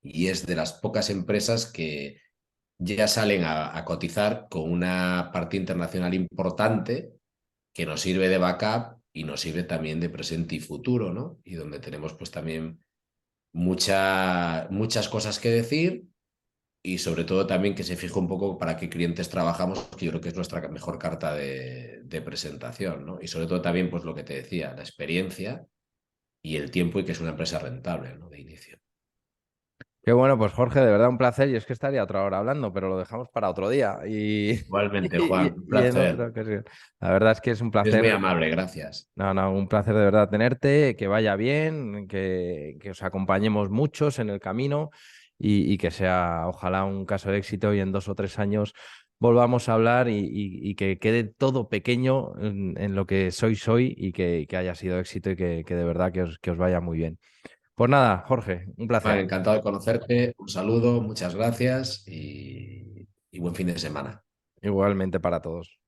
y es de las pocas empresas que ya salen a cotizar con una parte internacional importante que nos sirve de backup y nos sirve también de presente y futuro, ¿no? Y donde tenemos pues también muchas cosas que decir y sobre todo también que se fije un poco para qué clientes trabajamos, que yo creo que es nuestra mejor carta de presentación, ¿no? Y sobre todo también pues lo que te decía, la experiencia y el tiempo y que es una empresa rentable, ¿no? De inicio. Qué bueno, pues Jorge, de verdad un placer. Y es que estaría otra hora hablando, pero lo dejamos para otro día Igualmente, Juan, un y en otra placer. ocasión. La verdad es que es un Es muy placer. amable, gracias. No, no, un placer de verdad tenerte, que vaya bien, que os acompañemos muchos en el camino y que sea, ojalá, un caso de éxito y en 2 o 3 años volvamos a hablar y que quede todo pequeño en lo que sois hoy y que haya sido éxito y que de verdad que os vaya muy bien. Pues nada, Jorge, un Juan, placer. encantado de conocerte, un saludo, muchas gracias y buen fin de semana. Igualmente para todos.